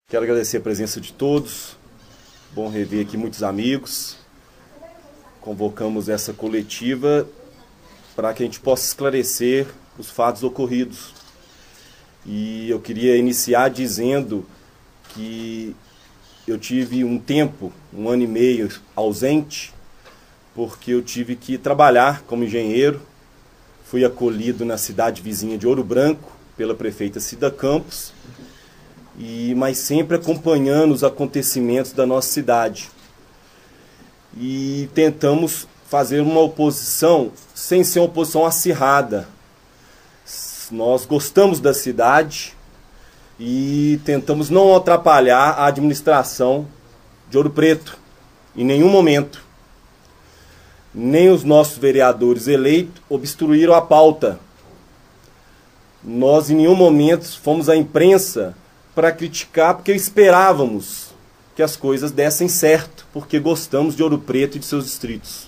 Quero agradecer a presença de todos. Bom rever aqui muitos amigos. Convocamos essa coletiva para que a gente possa esclarecer os fatos ocorridos. E eu queria iniciar dizendo que eu tive um tempo, 1 ano e meio, ausente, porque eu tive que trabalhar como engenheiro. Fui acolhido na cidade vizinha de Ouro Branco pela prefeita Cida Campos, mas sempre acompanhando os acontecimentos da nossa cidade. E tentamos fazer uma oposição sem ser uma oposição acirrada. Nós gostamos da cidade e tentamos não atrapalhar a administração de Ouro Preto, em nenhum momento. Nem os nossos vereadores eleitos obstruíram a pauta. Nós em nenhum momento fomos à imprensa para criticar, porque esperávamos que as coisas dessem certo, porque gostamos de Ouro Preto e de seus distritos.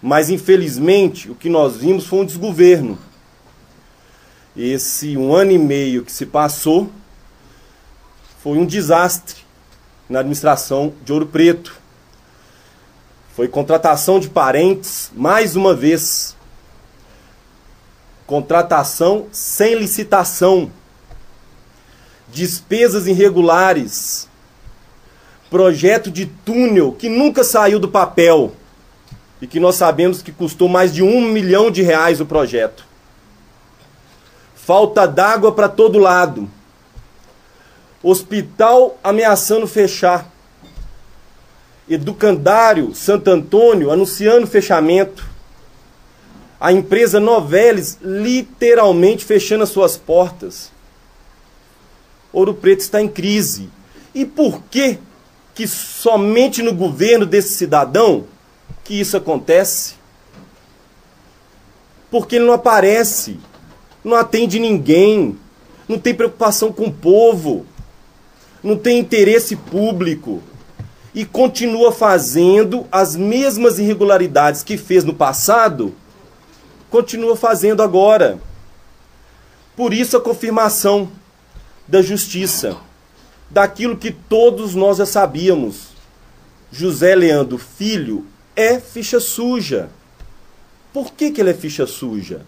Mas infelizmente o que nós vimos foi um desgoverno. Esse 1 ano e meio que se passou foi um desastre na administração de Ouro Preto. Foi contratação de parentes, mais uma vez. Contratação sem licitação. Despesas irregulares. Projeto de túnel que nunca saiu do papel. E que nós sabemos que custou mais de R$1 milhão o projeto. Falta d'água para todo lado. Hospital ameaçando fechar. Educandário Santo Antônio anunciando fechamento. A empresa Novelis literalmente fechando as suas portas. Ouro Preto está em crise. E por que somente no governo desse cidadão que isso acontece? Porque ele não aparece, não atende ninguém, não tem preocupação com o povo, não tem interesse público. E continua fazendo as mesmas irregularidades que fez no passado, continua fazendo agora. Por isso a confirmação da justiça, daquilo que todos nós já sabíamos. José Leandro Filho é ficha suja. Por que ele é ficha suja?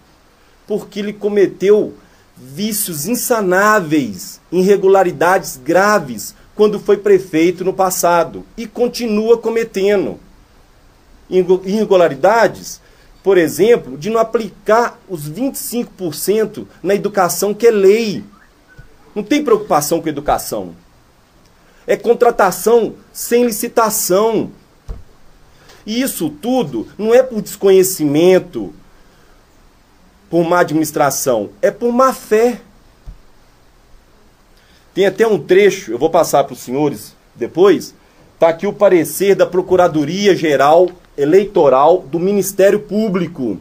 Porque ele cometeu vícios insanáveis, irregularidades graves, quando foi prefeito no passado, e continua cometendo irregularidades, por exemplo, de não aplicar os 25% na educação, que é lei. Não tem preocupação com educação. É contratação sem licitação. E isso tudo não é por desconhecimento, por má administração, é por má fé. Tem até um trecho, eu vou passar para os senhores depois, está aqui o parecer da Procuradoria-Geral Eleitoral do Ministério Público,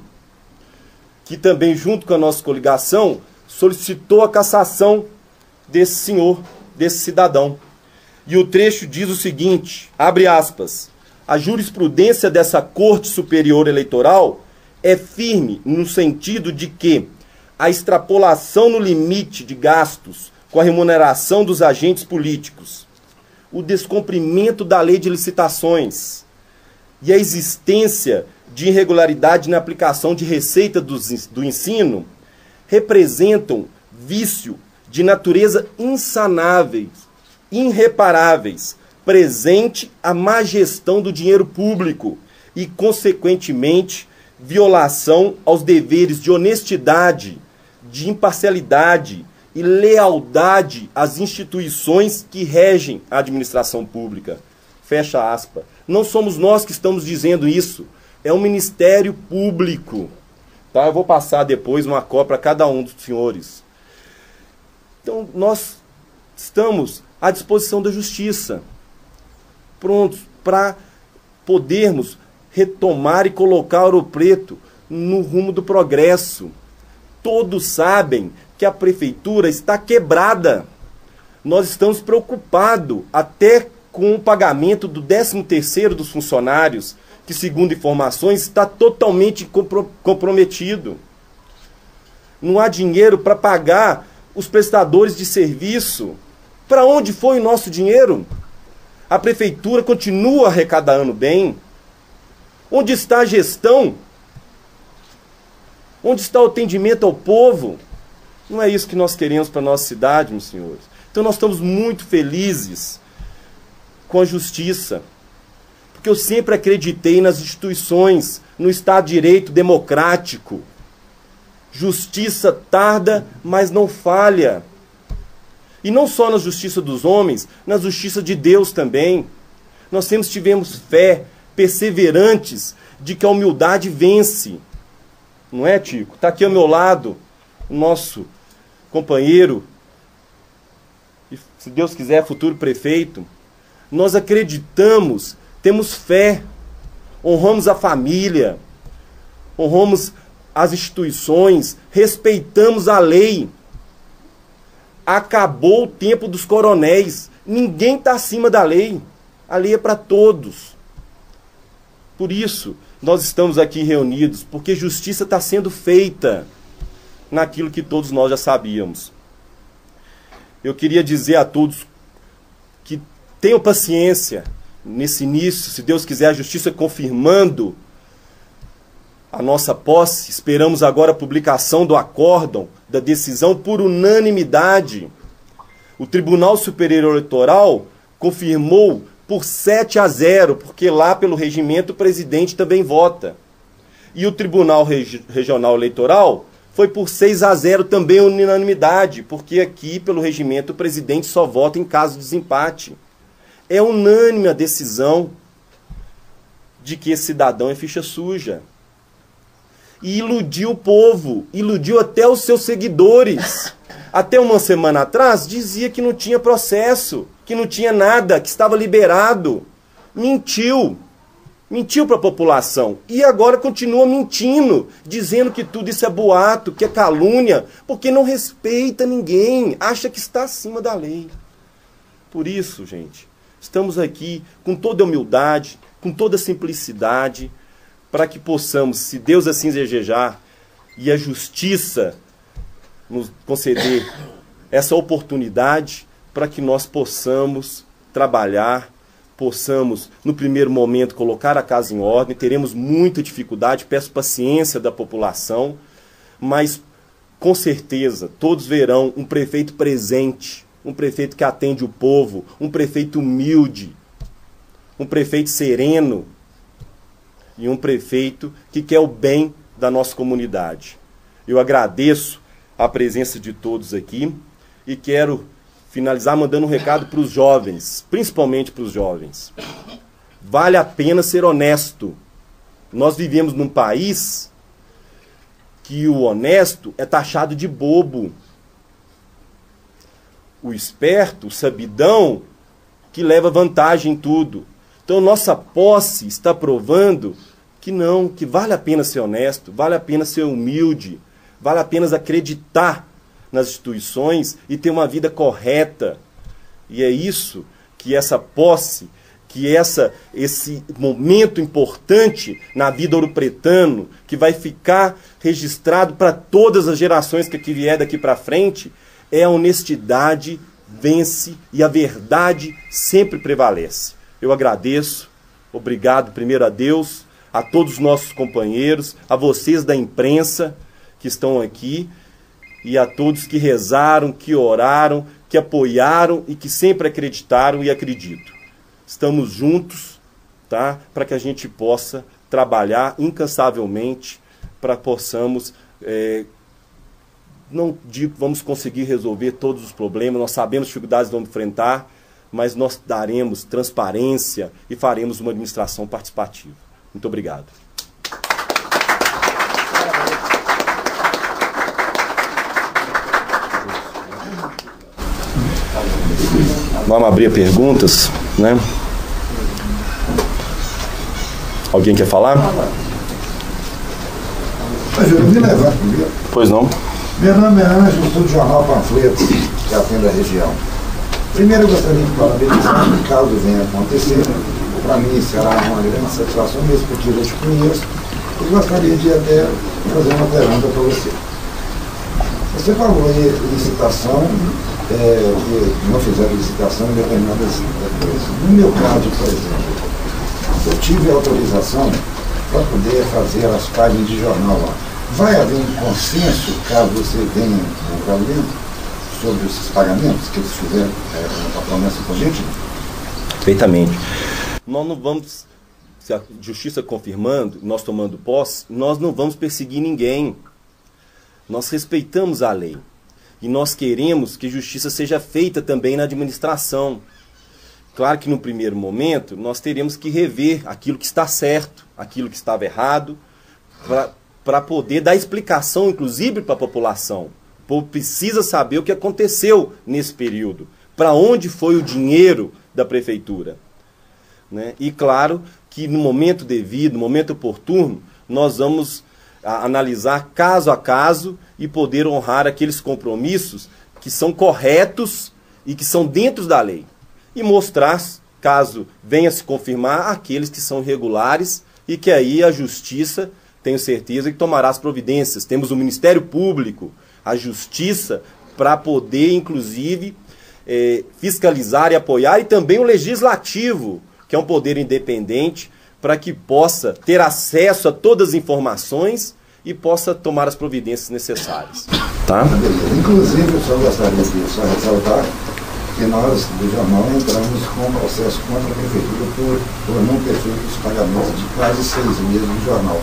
que também, junto com a nossa coligação, solicitou a cassação desse senhor, desse cidadão. E o trecho diz o seguinte, abre aspas, a jurisprudência dessa Corte Superior Eleitoral é firme no sentido de que a extrapolação no limite de gastos com a remuneração dos agentes políticos, o descumprimento da lei de licitações e a existência de irregularidade na aplicação de receita do ensino representam vício de natureza insanáveis, irreparáveis, presente a má gestão do dinheiro público e, consequentemente, violação aos deveres de honestidade, de imparcialidade e lealdade às instituições que regem a administração pública. Fecha aspas. Não somos nós que estamos dizendo isso, é o Ministério Público. Tá? Eu vou passar depois uma cópia para cada um dos senhores. Então, nós estamos à disposição da justiça, prontos para podermos retomar e colocar Ouro Preto no rumo do progresso. Todos sabem que a prefeitura está quebrada. Nós estamos preocupados até com o pagamento do 13º dos funcionários, que, segundo informações, está totalmente comprometido. Não há dinheiro para pagar os prestadores de serviço. Para onde foi o nosso dinheiro? A prefeitura continua arrecadando bem? Onde está a gestão? Onde está o atendimento ao povo? Não é isso que nós queremos para a nossa cidade, meus senhores. Então nós estamos muito felizes com a justiça, porque eu sempre acreditei nas instituições, no Estado de Direito democrático. Justiça tarda, mas não falha. E não só na justiça dos homens, na justiça de Deus também. Nós sempre tivemos fé, perseverantes, de que a humildade vence. Não é, Tico? Está aqui ao meu lado o nosso companheiro, e se Deus quiser, futuro prefeito. Nós acreditamos, temos fé, honramos a família, honramos as instituições, respeitamos a lei. Acabou o tempo dos coronéis. Ninguém está acima da lei. A lei é para todos. Por isso, nós estamos aqui reunidos, porque justiça está sendo feita naquilo que todos nós já sabíamos. Eu queria dizer a todos que tenham paciência nesse início, se Deus quiser, a justiça confirmando a nossa posse. Esperamos agora a publicação do acórdão, da decisão por unanimidade. O Tribunal Superior Eleitoral confirmou por 7-0, porque lá pelo regimento o presidente também vota. E o Tribunal Regional Eleitoral foi por 6-0 também unanimidade, porque aqui pelo regimento o presidente só vota em caso de desempate. É unânime a decisão de que esse cidadão é ficha suja. E iludiu o povo, iludiu até os seus seguidores. Até uma semana atrás dizia que não tinha processo, que não tinha nada, que estava liberado. Mentiu. Mentiu para a população. E agora continua mentindo, dizendo que tudo isso é boato, que é calúnia, porque não respeita ninguém, acha que está acima da lei. Por isso, gente, estamos aqui com toda humildade, com toda simplicidade, para que possamos, se Deus assim desejar, e a justiça nos conceder essa oportunidade, para que nós possamos trabalhar, possamos, no primeiro momento, colocar a casa em ordem. Teremos muita dificuldade, peço paciência da população, mas, com certeza, todos verão um prefeito presente, um prefeito que atende o povo, um prefeito humilde, um prefeito sereno, e um prefeito que quer o bem da nossa comunidade. Eu agradeço a presença de todos aqui e quero finalizar mandando um recado para os jovens, principalmente para os jovens. Vale a pena ser honesto. Nós vivemos num país que o honesto é taxado de bobo. O esperto, o sabidão, que leva vantagem em tudo. Então nossa posse está provando que não, que vale a pena ser honesto, vale a pena ser humilde, vale a pena acreditar nas instituições e ter uma vida correta. E é isso que essa posse, que esse momento importante na vida ouropretano, que vai ficar registrado para todas as gerações que vier daqui para frente, é a honestidade vence e a verdade sempre prevalece. Eu agradeço, obrigado primeiro a Deus, a todos os nossos companheiros, a vocês da imprensa que estão aqui e a todos que rezaram, que oraram, que apoiaram e que sempre acreditaram e acreditam. Estamos juntos, tá? Para que a gente possa trabalhar incansavelmente, para que possamos, não digo que vamos conseguir resolver todos os problemas, nós sabemos as dificuldades que vamos enfrentar, mas nós daremos transparência e faremos uma administração participativa. Muito obrigado. Vamos abrir perguntas, né? Alguém quer falar? Me levar comigo. Pois não. Meu nome é Ângelo, sou do jornal Panfletos, que atende a região. Primeiro eu gostaria de parabenizar, caso venha acontecer. Para mim será uma grande satisfação, mesmo porque eu te conheço. Eu gostaria de até fazer uma pergunta para você. Você falou em licitação que não fizeram licitação em determinadas coisas. No meu caso, por exemplo, eu tive autorização para poder fazer as páginas de jornal lá. Vai haver um consenso, caso você venha no parlamento, sobre esses pagamentos que eles fizeram a promessa com a gente? Perfeitamente. Nós não vamos, se a justiça confirmando, nós tomando posse, nós não vamos perseguir ninguém. Nós respeitamos a lei. E nós queremos que justiça seja feita também na administração. Claro que no primeiro momento nós teremos que rever aquilo que está certo, aquilo que estava errado, para poder dar explicação, inclusive, para a população. O povo precisa saber o que aconteceu nesse período, para onde foi o dinheiro da prefeitura. Né? E claro que no momento devido, no momento oportuno, nós vamos analisar caso a caso e poder honrar aqueles compromissos que são corretos e que são dentro da lei. E mostrar, caso venha se confirmar, aqueles que são irregulares e que aí a justiça, tenho certeza, que tomará as providências. Temos o Ministério Público, a Justiça, para poder, inclusive, fiscalizar e apoiar, e também o Legislativo, que é um poder independente, para que possa ter acesso a todas as informações e possa tomar as providências necessárias. Tá? Inclusive, eu só gostaria de ressaltar que nós, do jornal, entramos com um processo contra a prefeitura por não ter feito os pagamentos de quase 6 meses do jornal.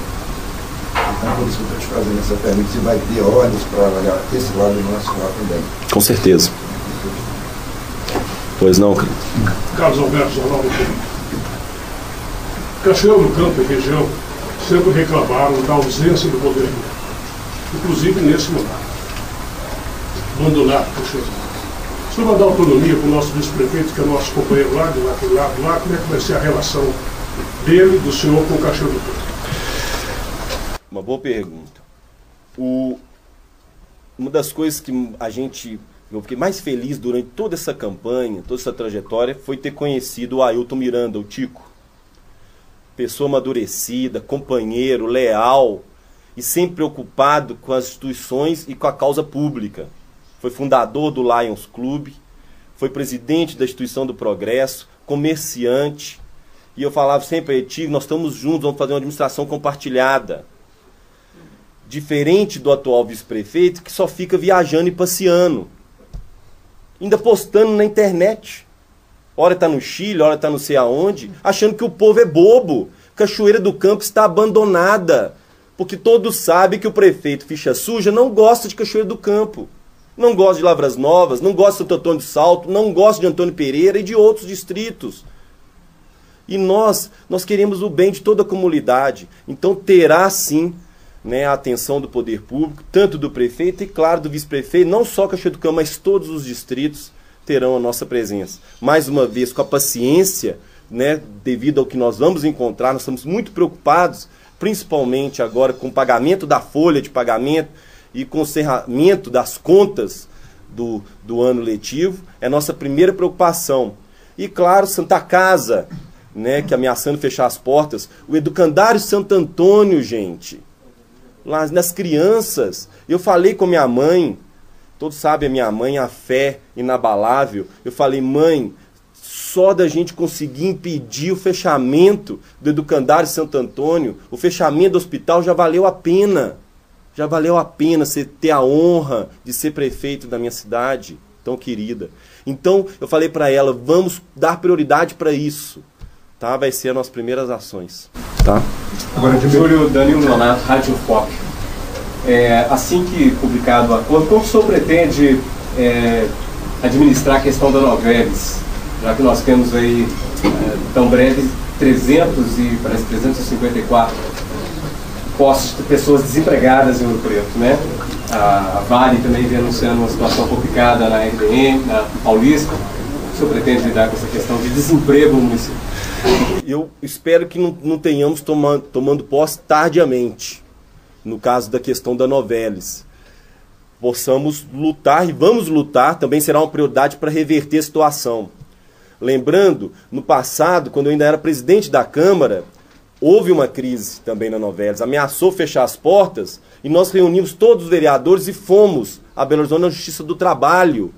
Então, por isso que eu estou te fazendo essa pergunta, se vai ter olhos para olhar esse lado e nosso lado também. Com certeza. Pois não, Carlos Alberto, Jornal do Povo. Cachoeiro do Campo e região sempre reclamaram da ausência do poder público, inclusive nesse momento. Abandonar Cachoeiro. O senhor vai dar autonomia para o nosso vice-prefeito, que é nosso companheiro lá, de lá, como é que vai ser a relação dele, do senhor, com o Cachoeiro do Campo? Uma boa pergunta. Uma das coisas que eu fiquei mais feliz durante toda essa campanha, toda essa trajetória, foi ter conhecido o Ailton Miranda, o Tico. Pessoa amadurecida, companheiro, leal e sempre preocupado com as instituições e com a causa pública. Foi fundador do Lions Club, foi presidente da Instituição do Progresso, comerciante. E eu falava sempre a ele, nós estamos juntos, vamos fazer uma administração compartilhada. Diferente do atual vice-prefeito, que só fica viajando e passeando. Ainda postando na internet. Ora está no Chile, ora está não sei aonde, achando que o povo é bobo. Cachoeira do Campo está abandonada. Porque todos sabem que o prefeito Ficha Suja não gosta de Cachoeira do Campo. Não gosta de Lavras Novas, não gosta de Santo Antônio de Salto, não gosta de Antônio Pereira e de outros distritos. E nós queremos o bem de toda a comunidade. Então terá sim, né, a atenção do poder público, tanto do prefeito e, claro, do vice-prefeito, não só Cachoeira do Campo, mas todos os distritos terão a nossa presença. Mais uma vez, com a paciência, né, devido ao que nós vamos encontrar, nós estamos muito preocupados, principalmente agora com o pagamento da folha de pagamento e com o encerramento das contas do ano letivo, é nossa primeira preocupação. E, claro, Santa Casa, né, que ameaçando fechar as portas, o Educandário Santo Antônio, gente, lá nas crianças. Eu falei com minha mãe, todos sabem a minha mãe, a fé inabalável. Eu falei, mãe, só da gente conseguir impedir o fechamento do Educandário Santo Antônio, o fechamento do hospital já valeu a pena. Já valeu a pena você ter a honra de ser prefeito da minha cidade, tão querida. Então, eu falei para ela, vamos dar prioridade para isso. Tá? Vai ser as nossas primeiras ações. Tá? Agora, Júlio Danilo Leonardo, Rádio FOC. Assim que publicado o acordo, como o senhor pretende administrar a questão da Novelis? Já que nós temos aí, tão breve, 354 postos de pessoas desempregadas em Ouro Preto, né? A Vale também vem anunciando uma situação complicada na RBM, na Paulista. O senhor pretende lidar com essa questão de desemprego no município? Eu espero que não tenhamos tomando posse tardiamente, no caso da questão da Novelis. Possamos lutar e vamos lutar, também será uma prioridade para reverter a situação. Lembrando, no passado, quando eu ainda era presidente da Câmara, houve uma crise também na Novelis, ameaçou fechar as portas e nós reunimos todos os vereadores e fomos a Belo Horizonte na Justiça do Trabalho,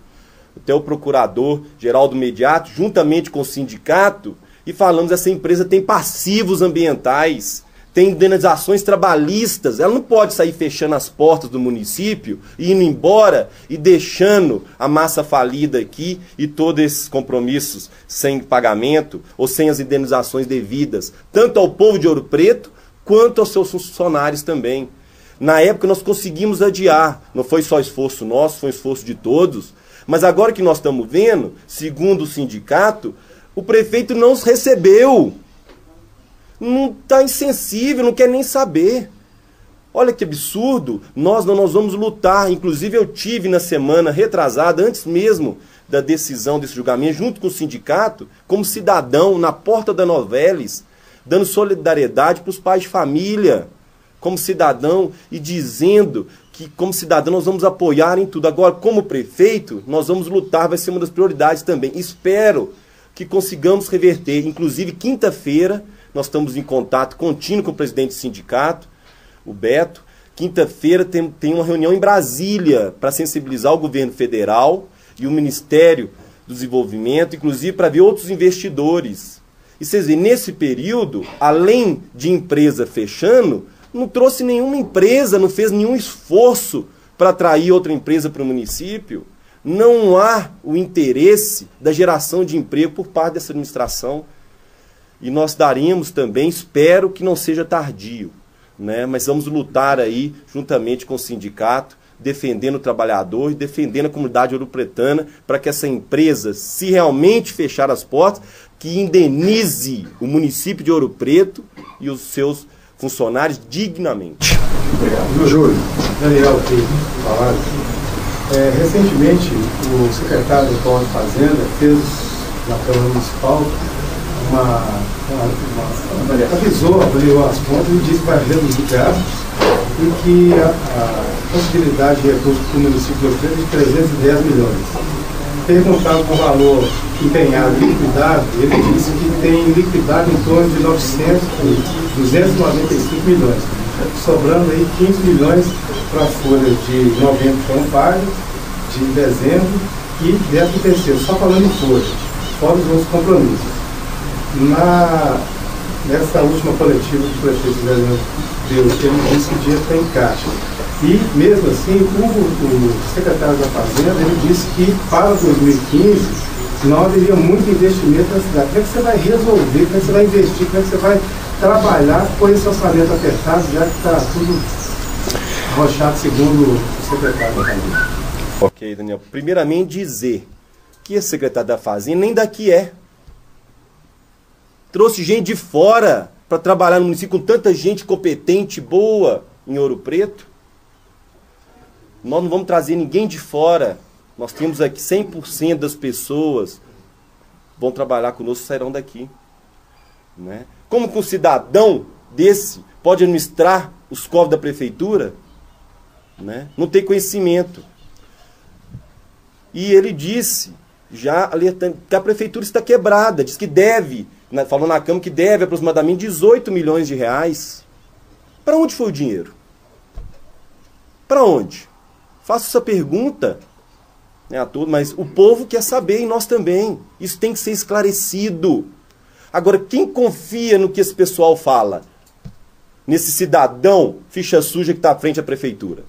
até o procurador-geral do Mediato, juntamente com o sindicato, e falamos que essa empresa tem passivos ambientais, tem indenizações trabalhistas, ela não pode sair fechando as portas do município, e indo embora e deixando a massa falida aqui e todos esses compromissos sem pagamento ou sem as indenizações devidas, tanto ao povo de Ouro Preto quanto aos seus funcionários também. Na época nós conseguimos adiar, não foi só esforço nosso, foi esforço de todos, mas agora que nós estamos vendo, segundo o sindicato, o prefeito não os recebeu. Não está insensível, não quer nem saber. Olha que absurdo, nós vamos lutar. Inclusive eu tive na semana retrasada, antes mesmo da decisão desse julgamento, junto com o sindicato, como cidadão, na porta da Novelis, dando solidariedade para os pais de família, como cidadão, e dizendo que como cidadão nós vamos apoiar em tudo. Agora, como prefeito, nós vamos lutar, vai ser uma das prioridades também. Espero que consigamos reverter. Inclusive, quinta-feira, nós estamos em contato contínuo com o presidente do sindicato, o Beto. Quinta-feira tem uma reunião em Brasília para sensibilizar o governo federal e o Ministério do Desenvolvimento, inclusive para ver outros investidores. E vocês veem, nesse período, além de empresa fechando, não trouxe nenhuma empresa, não fez nenhum esforço para atrair outra empresa para o município. Não há o interesse da geração de emprego por parte dessa administração. E nós daremos também, espero que não seja tardio, né? Mas vamos lutar aí, juntamente com o sindicato, defendendo o trabalhador e defendendo a comunidade ouropretana, para que essa empresa, se realmente fechar as portas, que indenize o município de Ouro Preto e os seus funcionários dignamente. Obrigado. Júlio, Daniel aqui, falando. Recentemente, o secretário do Plano de Fazenda fez na Câmara Municipal avaliou as contas e disse que vai reduzir gastos e que a possibilidade de recurso para o município de Ouro Preto é de 310 milhões. Perguntado com o valor empenhado e liquidado, ele disse que tem liquidado em torno de 295 milhões, sobrando aí 15 milhões para a folha de novembro que não paga, de dezembro e 13º, só falando em folha, fora os outros compromissos. Nessa última coletiva que o prefeito deu, ele disse que o dinheiro está em caixa. E, mesmo assim, o secretário da Fazenda, ele disse que para 2015 não haveria muito investimento na cidade. Como é que você vai resolver, como é que você vai investir, como é que você vai trabalhar com esse orçamento apertado, já que está tudo arrochado, segundo o secretário da Fazenda? Ok, Daniel. Primeiramente, dizer que esse secretário da Fazenda nem daqui é. Trouxe gente de fora para trabalhar no município com tanta gente competente, boa, em Ouro Preto. Nós não vamos trazer ninguém de fora. Nós temos aqui 100% das pessoas que vão trabalhar conosco sairão daqui. Né? Como que um cidadão desse pode administrar os cofres da prefeitura? Né? Não tem conhecimento. E ele disse, já alertando, que a prefeitura está quebrada, diz que deve, falou na Câmara que deve aproximadamente 18 milhões de reais. Para onde foi o dinheiro? Para onde? Faço essa pergunta, né, a todos, mas o povo quer saber e nós também. Isso tem que ser esclarecido. Agora, quem confia no que esse pessoal fala? Nesse cidadão ficha suja que está à frente da prefeitura.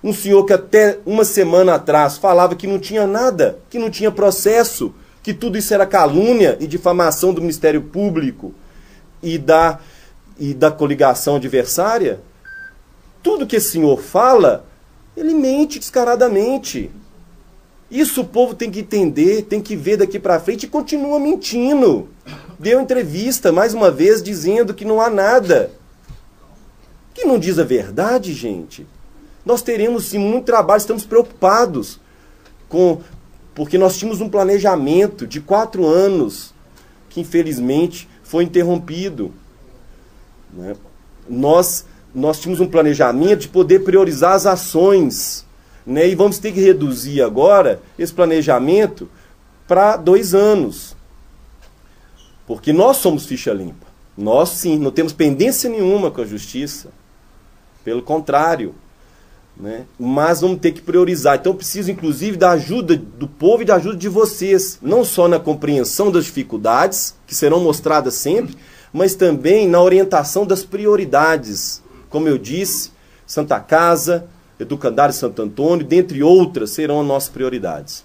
Um senhor que até uma semana atrás falava que não tinha nada, que não tinha processo, que tudo isso era calúnia e difamação do Ministério Público e da coligação adversária. Tudo que esse senhor fala, ele mente descaradamente. Isso o povo tem que entender, tem que ver daqui para frente e continua mentindo. Deu entrevista, mais uma vez, dizendo que não há nada. Que não diz a verdade, gente. Nós teremos sim muito trabalho, estamos preocupados porque nós tínhamos um planejamento de 4 anos que infelizmente foi interrompido. Né? Nós tínhamos um planejamento de poder priorizar as ações, né? E vamos ter que reduzir agora esse planejamento para 2 anos. Porque nós somos ficha limpa. Nós sim, não temos pendência nenhuma com a justiça. Pelo contrário. né? Mas vamos ter que priorizar. Então eu preciso, inclusive, da ajuda do povo e da ajuda de vocês, não só na compreensão das dificuldades, que serão mostradas sempre, mas também na orientação das prioridades. Como eu disse, Santa Casa, Educandário Santo Antônio, dentre outras, serão as nossas prioridades.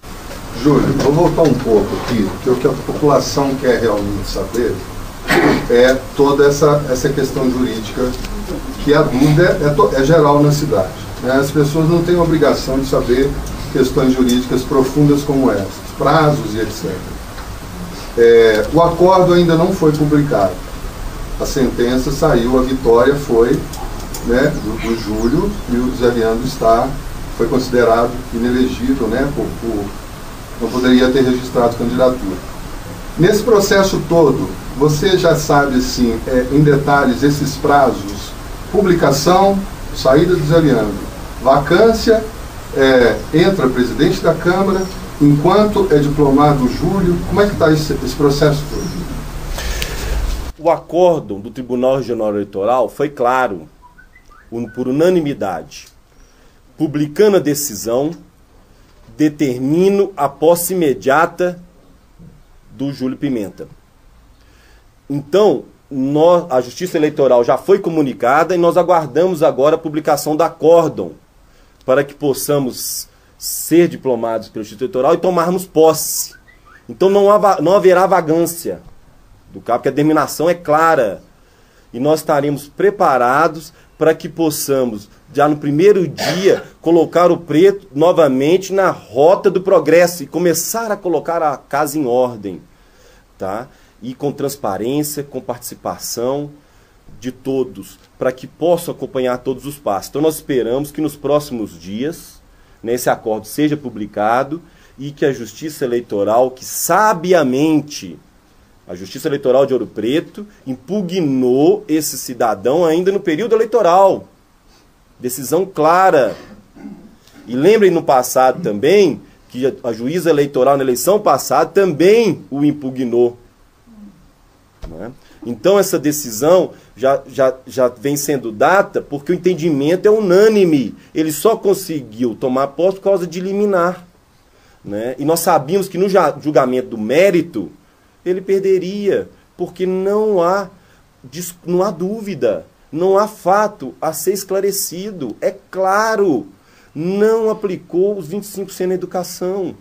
Júlio, vou voltar um pouco aqui, porque o que a população quer realmente saber é toda essa questão jurídica, que a dúvida é geral na cidade, né? As pessoas não têm obrigação de saber questões jurídicas profundas como essas, prazos e etc. O acordo ainda não foi publicado. A sentença saiu, a vitória foi, né, do Júlio, e o Zé Leandro foi considerado inelegível, né, não poderia ter registrado candidatura. Nesse processo todo, você já sabe, assim, em detalhes, esses prazos: publicação, saída do Zé Leandro, vacância, entra presidente da Câmara, enquanto é diplomado o Júlio, como é que está esse processo todo? O acórdão do Tribunal Regional Eleitoral foi claro, por unanimidade. Publicando a decisão, determino a posse imediata do Júlio Pimenta. Então, a Justiça Eleitoral já foi comunicada e nós aguardamos agora a publicação da acórdão para que possamos ser diplomados pela Justiça Eleitoral e tomarmos posse. Então não haverá vagância do cargo, porque a determinação é clara. E nós estaremos preparados para que possamos, já no primeiro dia, colocar o preto novamente na rota do progresso e começar a colocar a casa em ordem, tá? E com transparência, com participação de todos, para que possam acompanhar todos os passos. Então nós esperamos que nos próximos dias, né, esse acordo seja publicado e que a Justiça Eleitoral, que sabiamente, a Justiça Eleitoral de Ouro Preto impugnou esse cidadão ainda no período eleitoral. Decisão clara. E lembrem no passado também que a juíza eleitoral na eleição passada também o impugnou. Não é? Então essa decisão já vem sendo data porque o entendimento é unânime. Ele só conseguiu tomar posse por causa de liminar. Né? E nós sabíamos que no julgamento do mérito ele perderia, porque não há dúvida, não há fato a ser esclarecido. É claro, não aplicou os 25% na educação,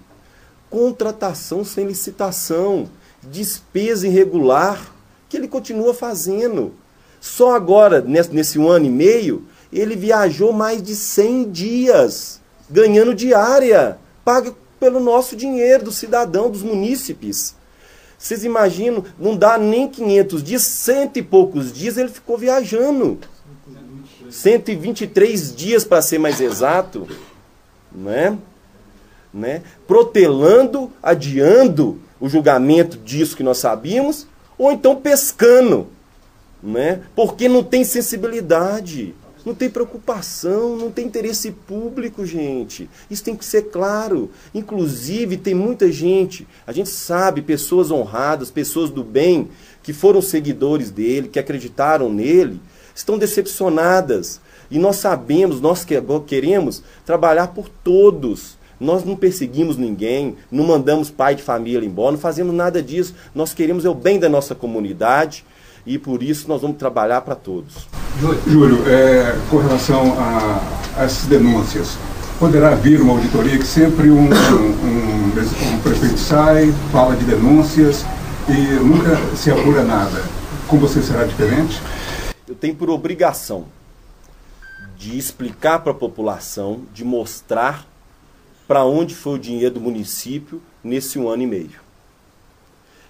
contratação sem licitação, despesa irregular, que ele continua fazendo. Só agora, nesse 1 ano e meio, ele viajou mais de 100 dias, ganhando diária, paga pelo nosso dinheiro, do cidadão, dos munícipes. Vocês imaginam, não dá nem 500 dias, 100 e poucos dias ele ficou viajando. 123 dias para ser mais exato. Né? Protelando, adiando o julgamento disso que nós sabíamos, ou então pescando. Né? Porque não tem sensibilidade, não tem preocupação, não tem interesse público, gente. Isso tem que ser claro. Inclusive, tem muita gente, a gente sabe, pessoas honradas, pessoas do bem, que foram seguidores dele, que acreditaram nele, estão decepcionadas. E nós sabemos, nós queremos trabalhar por todos. Nós não perseguimos ninguém, não mandamos pai de família embora, não fazemos nada disso. Nós queremos o bem da nossa comunidade e por isso nós vamos trabalhar para todos. Júlio, com relação a essas denúncias, poderá vir uma auditoria que sempre um prefeito sai, fala de denúncias e nunca se apura nada. Com você será diferente? Eu tenho por obrigação de explicar para a população, de mostrar para onde foi o dinheiro do município nesse 1 ano e meio.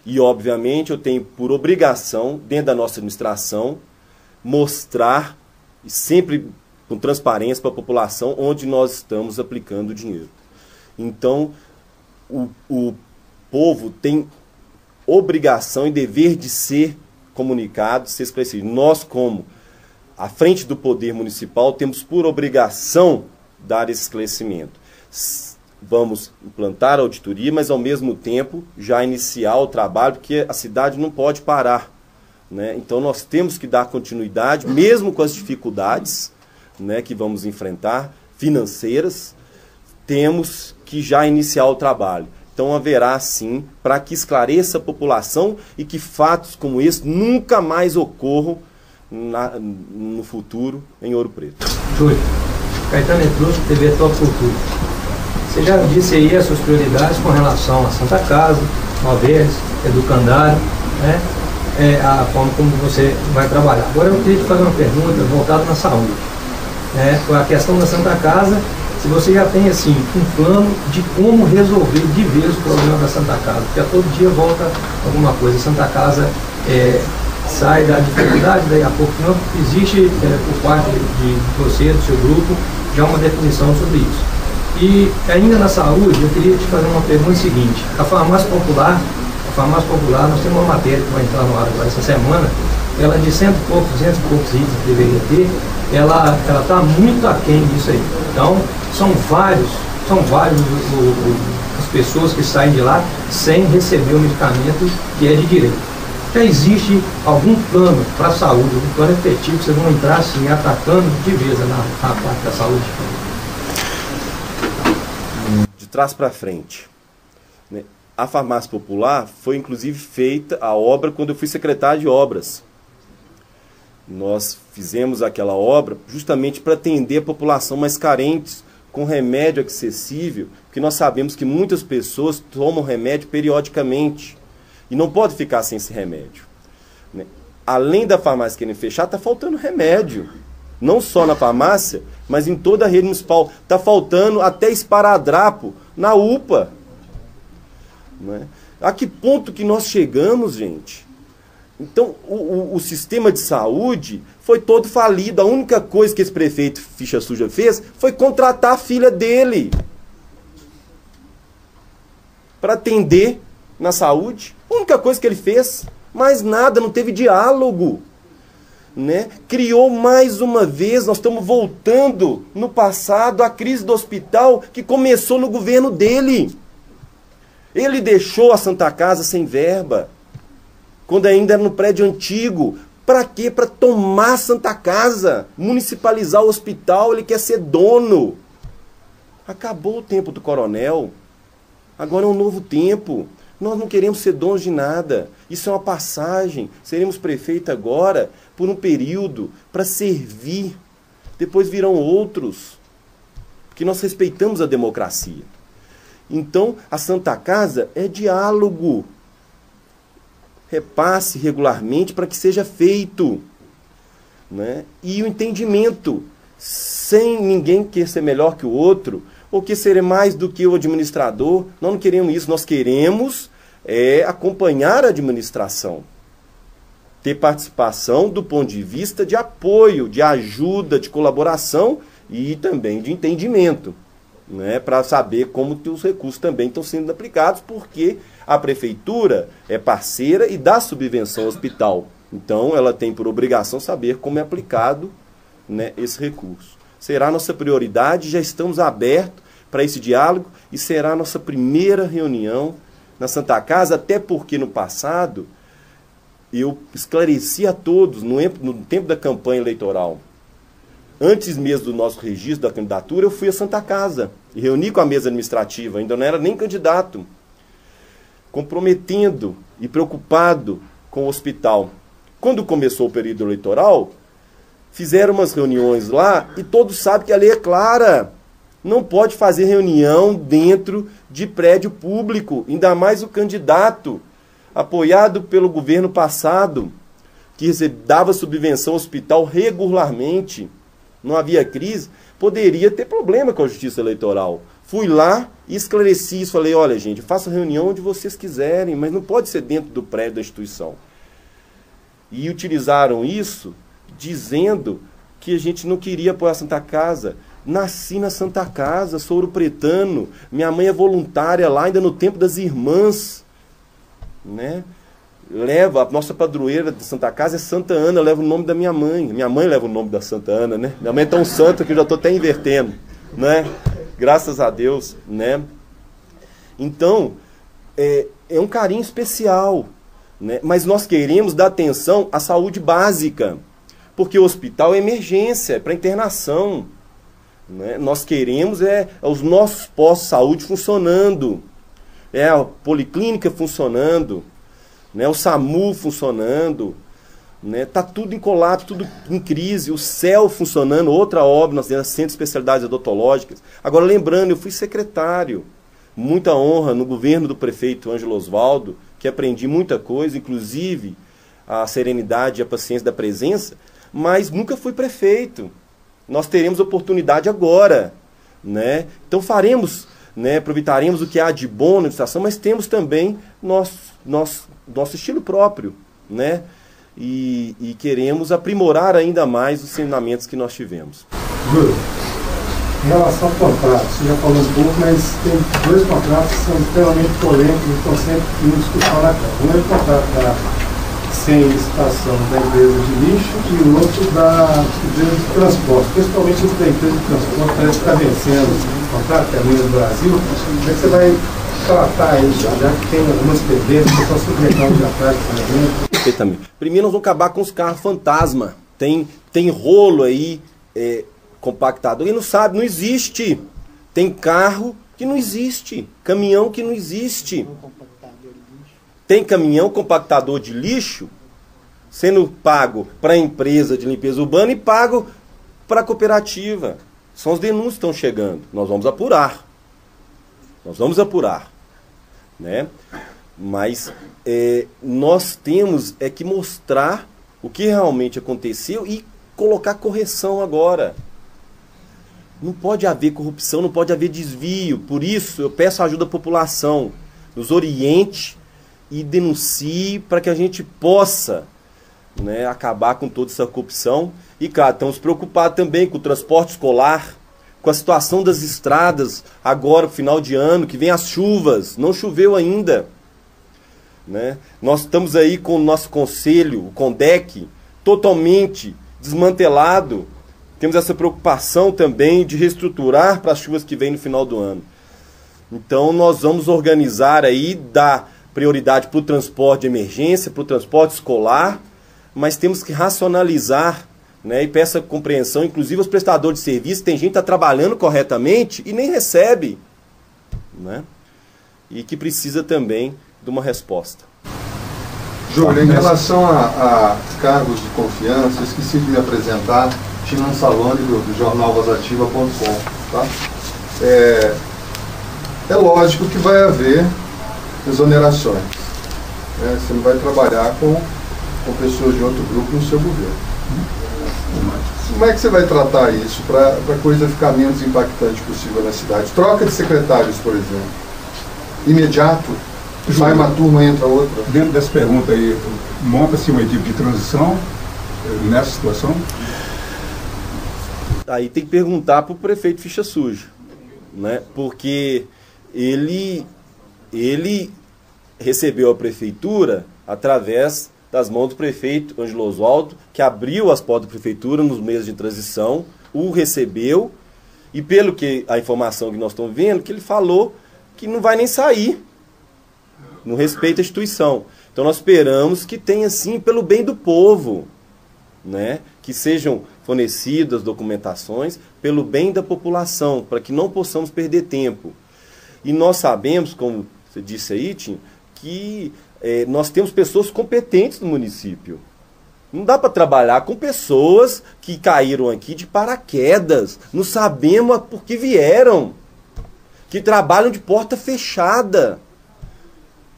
E, obviamente, eu tenho por obrigação, dentro da nossa administração, mostrar, e sempre com transparência para a população, onde nós estamos aplicando o dinheiro. Então, o povo tem obrigação e dever de ser comunicado, ser esclarecido. Nós, como à frente do poder municipal, temos por obrigação dar esse esclarecimento. Vamos implantar a auditoria, mas ao mesmo tempo já iniciar o trabalho, porque a cidade não pode parar. Né? Então nós temos que dar continuidade, mesmo com as dificuldades, né, que vamos enfrentar. financeiras, temos que já iniciar o trabalho. Então haverá sim, para que esclareça a população e que fatos como esse nunca mais ocorram no futuro em Ouro Preto. Júlio, Caetano Etrusco, TV Top Cultura. Você já disse aí as suas prioridades com relação à Santa Casa, Novelis, Educandário, né? A forma como você vai trabalhar. Agora eu queria te fazer uma pergunta voltada na saúde. A questão da Santa Casa, se você já tem assim um plano de como resolver de vez o problema da Santa Casa, porque a todo dia volta alguma coisa. A Santa Casa sai da dificuldade, daí a pouco não existe por parte de você, do seu grupo, já uma definição sobre isso. E ainda na saúde, eu queria te fazer uma pergunta seguinte. A farmácia popular, nós temos uma matéria que vai entrar no ar agora essa semana, ela de 200 e poucos itens que deveria ter, ela está muito aquém disso aí. Então, são vários as pessoas que saem de lá sem receber o medicamento que é de direito. Já existe algum plano para a saúde, um plano efetivo que vocês vão entrar assim, atacando de vez na parte da saúde? De trás para frente. A farmácia popular foi inclusive feita a obra quando eu fui secretário de obras. Nós fizemos aquela obra justamente para atender a população mais carente, com remédio acessível, porque nós sabemos que muitas pessoas tomam remédio periodicamente e não pode ficar sem esse remédio. Além da farmácia querendo fechar, está faltando remédio. Não só na farmácia, mas em toda a rede municipal. Está faltando até esparadrapo na UPA. A que ponto que nós chegamos, gente? Então, o sistema de saúde foi todo falido. A única coisa que esse prefeito ficha suja fez foi contratar a filha dele para atender na saúde. A única coisa que ele fez, mais nada, não teve diálogo. Criou mais uma vez, nós estamos voltando no passado, a crise do hospital que começou no governo dele. Ele deixou a Santa Casa sem verba, quando ainda era no prédio antigo. Para quê? Para tomar a Santa Casa, municipalizar o hospital, ele quer ser dono. Acabou o tempo do coronel, agora é um novo tempo. Nós não queremos ser donos de nada, isso é uma passagem. Seremos prefeito agora por um período para servir, depois virão outros, porque nós respeitamos a democracia. Então, a Santa Casa é diálogo. Repasse regularmente para que seja feito. E o entendimento, sem ninguém querer ser melhor que o outro, ou que ser mais do que o administrador. Nós não queremos isso, nós queremos acompanhar a administração. Ter participação do ponto de vista de apoio, de ajuda, de colaboração e também de entendimento. Para saber como que os recursos também estão sendo aplicados, porque a prefeitura é parceira e dá subvenção ao hospital. Então, ela tem por obrigação saber como é aplicado esse recurso. Será a nossa prioridade, já estamos abertos para esse diálogo e será a nossa primeira reunião na Santa Casa, até porque no passado eu esclareci a todos, no tempo da campanha eleitoral, antes mesmo do nosso registro da candidatura, eu fui à Santa Casa e reuni com a mesa administrativa, ainda não era nem candidato, comprometendo e preocupado com o hospital. Quando começou o período eleitoral, fizeram umas reuniões lá e todos sabem que a lei é clara. Não pode fazer reunião dentro de prédio público, ainda mais o candidato, apoiado pelo governo passado, que dava subvenção ao hospital regularmente. Não havia crise, poderia ter problema com a justiça eleitoral. Fui lá e esclareci isso. Falei, olha gente, faça reunião onde vocês quiserem, mas não pode ser dentro do prédio da instituição. E utilizaram isso dizendo que a gente não queria apoiar a Santa Casa. Nasci na Santa Casa, sou ouropretano, minha mãe é voluntária lá, ainda no tempo das irmãs. Leva, a nossa padroeira de Santa Casa é Santa Ana, leva o nome da minha mãe. Minha mãe leva o nome da Santa Ana, Minha mãe é tão santa que eu já estou até invertendo, Graças a Deus, Então, é um carinho especial, Mas nós queremos dar atenção à saúde básica, porque o hospital é emergência, é para internação, né? Nós queremos os nossos postos de saúde funcionando, a policlínica funcionando, né? O SAMU funcionando, né? Tá tudo em colapso, tudo em crise, o CEL funcionando, outra obra, nós temos Centro de Especialidades Odontológicas. Agora, lembrando, eu fui secretário, muita honra no governo do prefeito Ângelo Osvaldo, que aprendi muita coisa, inclusive a serenidade e a paciência da presença, mas nunca fui prefeito. Nós teremos oportunidade agora, né? Então faremos, né, aproveitaremos o que há de bom na administração, mas temos também nosso estilo próprio, né? E queremos aprimorar ainda mais os ensinamentos que nós tivemos. Júlio, em relação ao contrato, você já falou um pouco, mas tem dois contratos que são extremamente polêmicos e estão sempre em discussão na Câmara. Um é o contrato sem licitação da empresa de lixo e o outro da empresa de transporte, principalmente o da empresa de transporte, parece que está vencendo o contrato, que é a Minas do Brasil. Como é que você vai tratar isso, já que tem algumas pendências que estão submetendo de atrás, por exemplo? Perfeitamente. Primeiro nós vamos acabar com os carros fantasma. Tem rolo aí compactado. E não sabe, não existe. Tem carro que não existe. Caminhão que não existe. Tem caminhão compactador de lixo sendo pago para a empresa de limpeza urbana e pago para a cooperativa. São as denúncias que estão chegando. Nós vamos apurar. Nós vamos apurar, né? Mas nós temos que mostrar o que realmente aconteceu e colocar correção agora. Não pode haver corrupção, não pode haver desvio. Por isso eu peço a ajuda da população. Nos oriente e denuncie para que a gente possa, né, acabar com toda essa corrupção. E, claro, estamos preocupados também com o transporte escolar, com a situação das estradas, agora, final de ano, que vem as chuvas, não choveu ainda, né? Nós estamos aí com o nosso conselho, o CONDEC, totalmente desmantelado. Temos essa preocupação também de reestruturar para as chuvas que vêm no final do ano. Então, nós vamos organizar aí, dar prioridade para o transporte de emergência, para o transporte escolar, mas temos que racionalizar, né, e peço compreensão, inclusive os prestadores de serviço, tem gente que está trabalhando corretamente e nem recebe, né, e que precisa também de uma resposta. Júlio, em relação a cargos de confiança, eu esqueci de me apresentar, Tinan Salone, do jornal Vozativa.com, tá? É lógico que vai haver exonerações, né? Você não vai trabalhar com pessoas de outro grupo no seu governo. Como é que você vai tratar isso para a coisa ficar menos impactante possível na cidade? Troca de secretários, por exemplo. Imediato, sai uma turma, entra outra. Dentro dessa pergunta aí, monta-se uma equipe de transição nessa situação? Aí tem que perguntar para o prefeito Ficha Suja, né? Porque ele recebeu a prefeitura através das mãos do prefeito Ângelo Osvaldo, que abriu as portas da prefeitura nos meses de transição, o recebeu, e pelo que a informação que nós estamos vendo, que ele falou que não vai nem sair, no respeito à instituição. Então nós esperamos que tenha, sim, pelo bem do povo, né, que sejam fornecidas documentações pelo bem da população, para que não possamos perder tempo. E nós sabemos, como você disse aí, Tim, que nós temos pessoas competentes no município. Não dá para trabalhar com pessoas que caíram aqui de paraquedas, não sabemos por que vieram, que trabalham de porta fechada,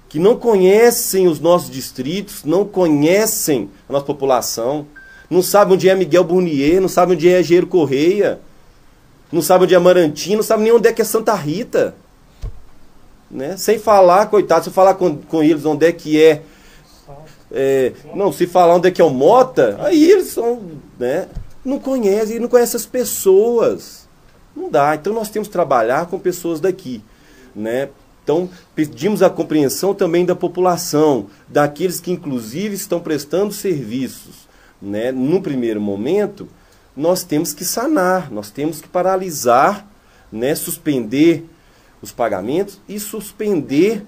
que não conhecem os nossos distritos, não conhecem a nossa população, não sabem onde é Miguel Burnier, não sabem onde é Engenheiro Correia, não sabem onde é Amarantim, não sabem nem onde é que é Santa Rita. Né? Sem falar, coitado, se eu falar com eles onde é que não, se falar onde é que é o Mota, aí eles são, né, não conhecem as pessoas. Não dá. Então nós temos que trabalhar com pessoas daqui, né? Então pedimos a compreensão também da população, daqueles que inclusive estão prestando serviços, né? No primeiro momento, nós temos que sanar, nós temos que paralisar, né, suspender os pagamentos e suspender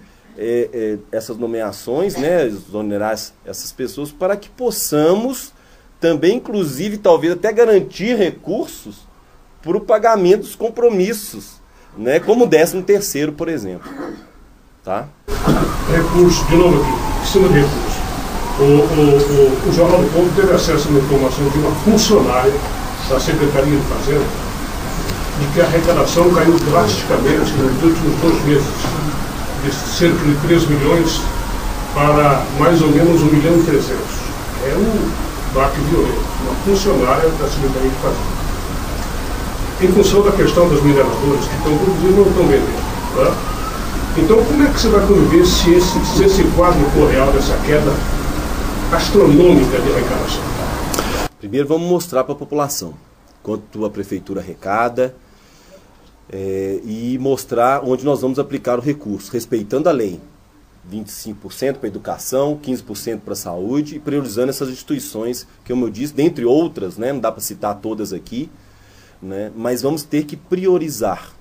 essas nomeações, né, exonerar essas pessoas, para que possamos também, inclusive, talvez até garantir recursos para o pagamento dos compromissos, né, como o 13º, por exemplo. Tá? Recurso, de novo aqui, em cima de recurso. O Jornal do Povo teve acesso a uma informação de uma funcionária da Secretaria de Fazenda de que a arrecadação caiu drasticamente nos últimos 2 meses, de cerca de 3 milhões para mais ou menos 1,3 milhão. É um baque violento, uma funcionária da Secretaria de Fazenda. Em função da questão das mineradoras que estão produzindo e não estão vendendo. Tá? Então, como é que você vai conviver se esse quadro for real dessa queda astronômica de arrecadação? Primeiro vamos mostrar para a população quanto a prefeitura arrecada e mostrar onde nós vamos aplicar o recurso, respeitando a lei. 25% para a educação, 15% para a saúde e priorizando essas instituições, que como eu disse, dentre outras, né, não dá para citar todas aqui, né, mas vamos ter que priorizar.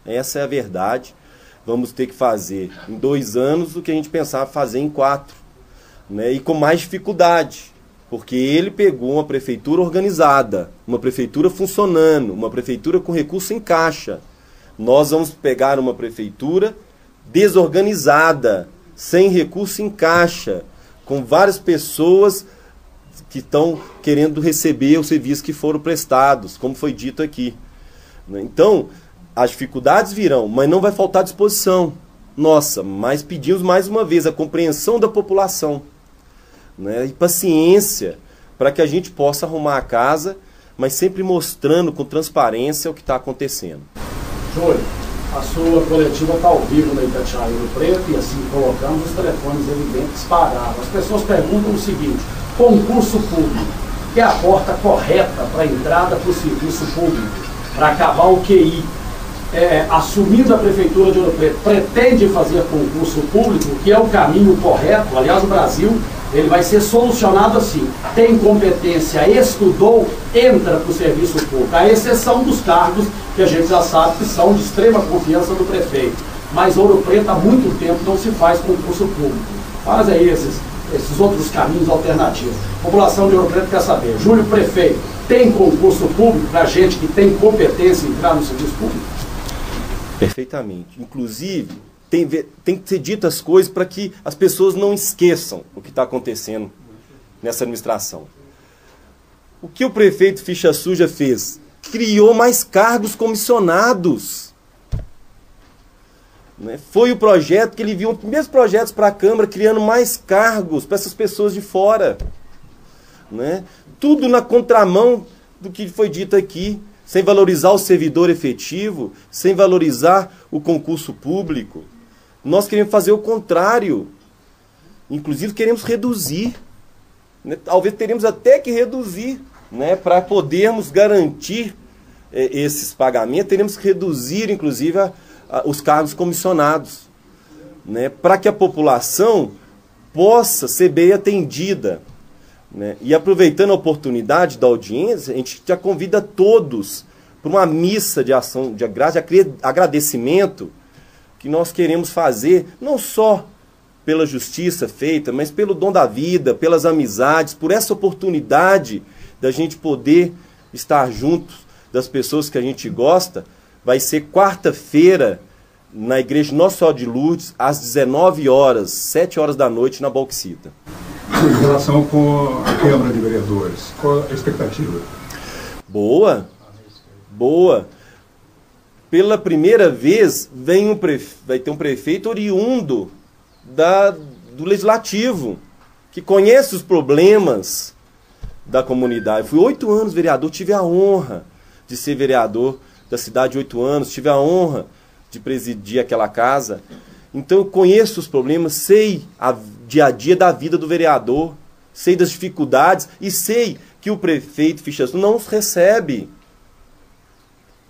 Essa é a verdade. Vamos ter que fazer em 2 anos o que a gente pensava fazer em 4. Né, e com mais dificuldade, porque ele pegou uma prefeitura organizada, uma prefeitura funcionando, uma prefeitura com recurso em caixa. Nós vamos pegar uma prefeitura desorganizada, sem recurso em caixa, com várias pessoas que estão querendo receber os serviços que foram prestados, como foi dito aqui. Então, as dificuldades virão, mas não vai faltar disposição. Nossa, mas pedimos mais uma vez a compreensão da população, né, e paciência para que a gente possa arrumar a casa, mas sempre mostrando com transparência o que está acontecendo. Júlio, a sua coletiva está ao vivo na Itatiaia Ouro Preto e assim colocamos os telefones evidentes parados. As pessoas perguntam o seguinte: concurso público, que é a porta correta para a entrada para o serviço público, para acabar o QI. Assumindo a Prefeitura de Ouro Preto, pretende fazer concurso público, que é o caminho correto. Aliás, o Brasil ele vai ser solucionado assim: tem competência, estudou, entra para o serviço público, à exceção dos cargos que a gente já sabe que são de extrema confiança do prefeito. Mas Ouro Preto há muito tempo não se faz concurso público. Mas é esses outros caminhos alternativos. A população de Ouro Preto quer saber: Júlio prefeito, tem concurso público para gente que tem competência em entrar no serviço público? Perfeitamente. Inclusive, tem que ser ditas as coisas para que as pessoas não esqueçam o que está acontecendo nessa administração. O que o prefeito Ficha Suja fez? Criou mais cargos comissionados. Né? Foi o projeto que ele viu, os primeiros projetos para a Câmara, criando mais cargos para essas pessoas de fora. Né? Tudo na contramão do que foi dito aqui. Sem valorizar o servidor efetivo, sem valorizar o concurso público. Nós queremos fazer o contrário. Inclusive queremos reduzir. Né? Talvez teremos até que reduzir, né? Para podermos garantir esses pagamentos, teremos que reduzir, inclusive, os cargos comissionados. Né? Para que a população possa ser bem atendida. Né? E aproveitando a oportunidade da audiência, a gente já convida todos para uma missa de ação de graça, de agradecimento que nós queremos fazer, não só pela justiça feita, mas pelo dom da vida, pelas amizades, por essa oportunidade da gente poder estar juntos das pessoas que a gente gosta. Vai ser quarta-feira na Igreja Nossa Senhora de Lourdes, às 19 horas, 7 horas da noite, na Bauxita. Em relação com a Câmara de Vereadores, qual a expectativa? Boa, boa. Pela primeira vez vai ter um prefeito oriundo do Legislativo, que conhece os problemas da comunidade. Fui 8 anos vereador, tive a honra de ser vereador da cidade 8 anos, tive a honra de presidir aquela casa. Então eu conheço os problemas, sei dia a dia da vida do vereador, sei das dificuldades e sei que o prefeito Ficha Suja não os recebe.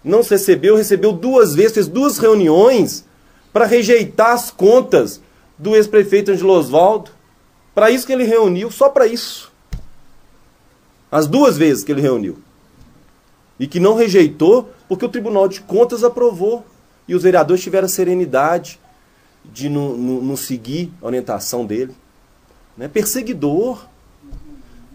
Não se recebeu 2 vezes, fez 2 reuniões para rejeitar as contas do ex-prefeito Ângelo Osvaldo. Para isso que ele reuniu, só para isso. As 2 vezes que ele reuniu. E que não rejeitou porque o Tribunal de Contas aprovou. E os vereadores tiveram a serenidade de não seguir a orientação dele. Né? Perseguidor.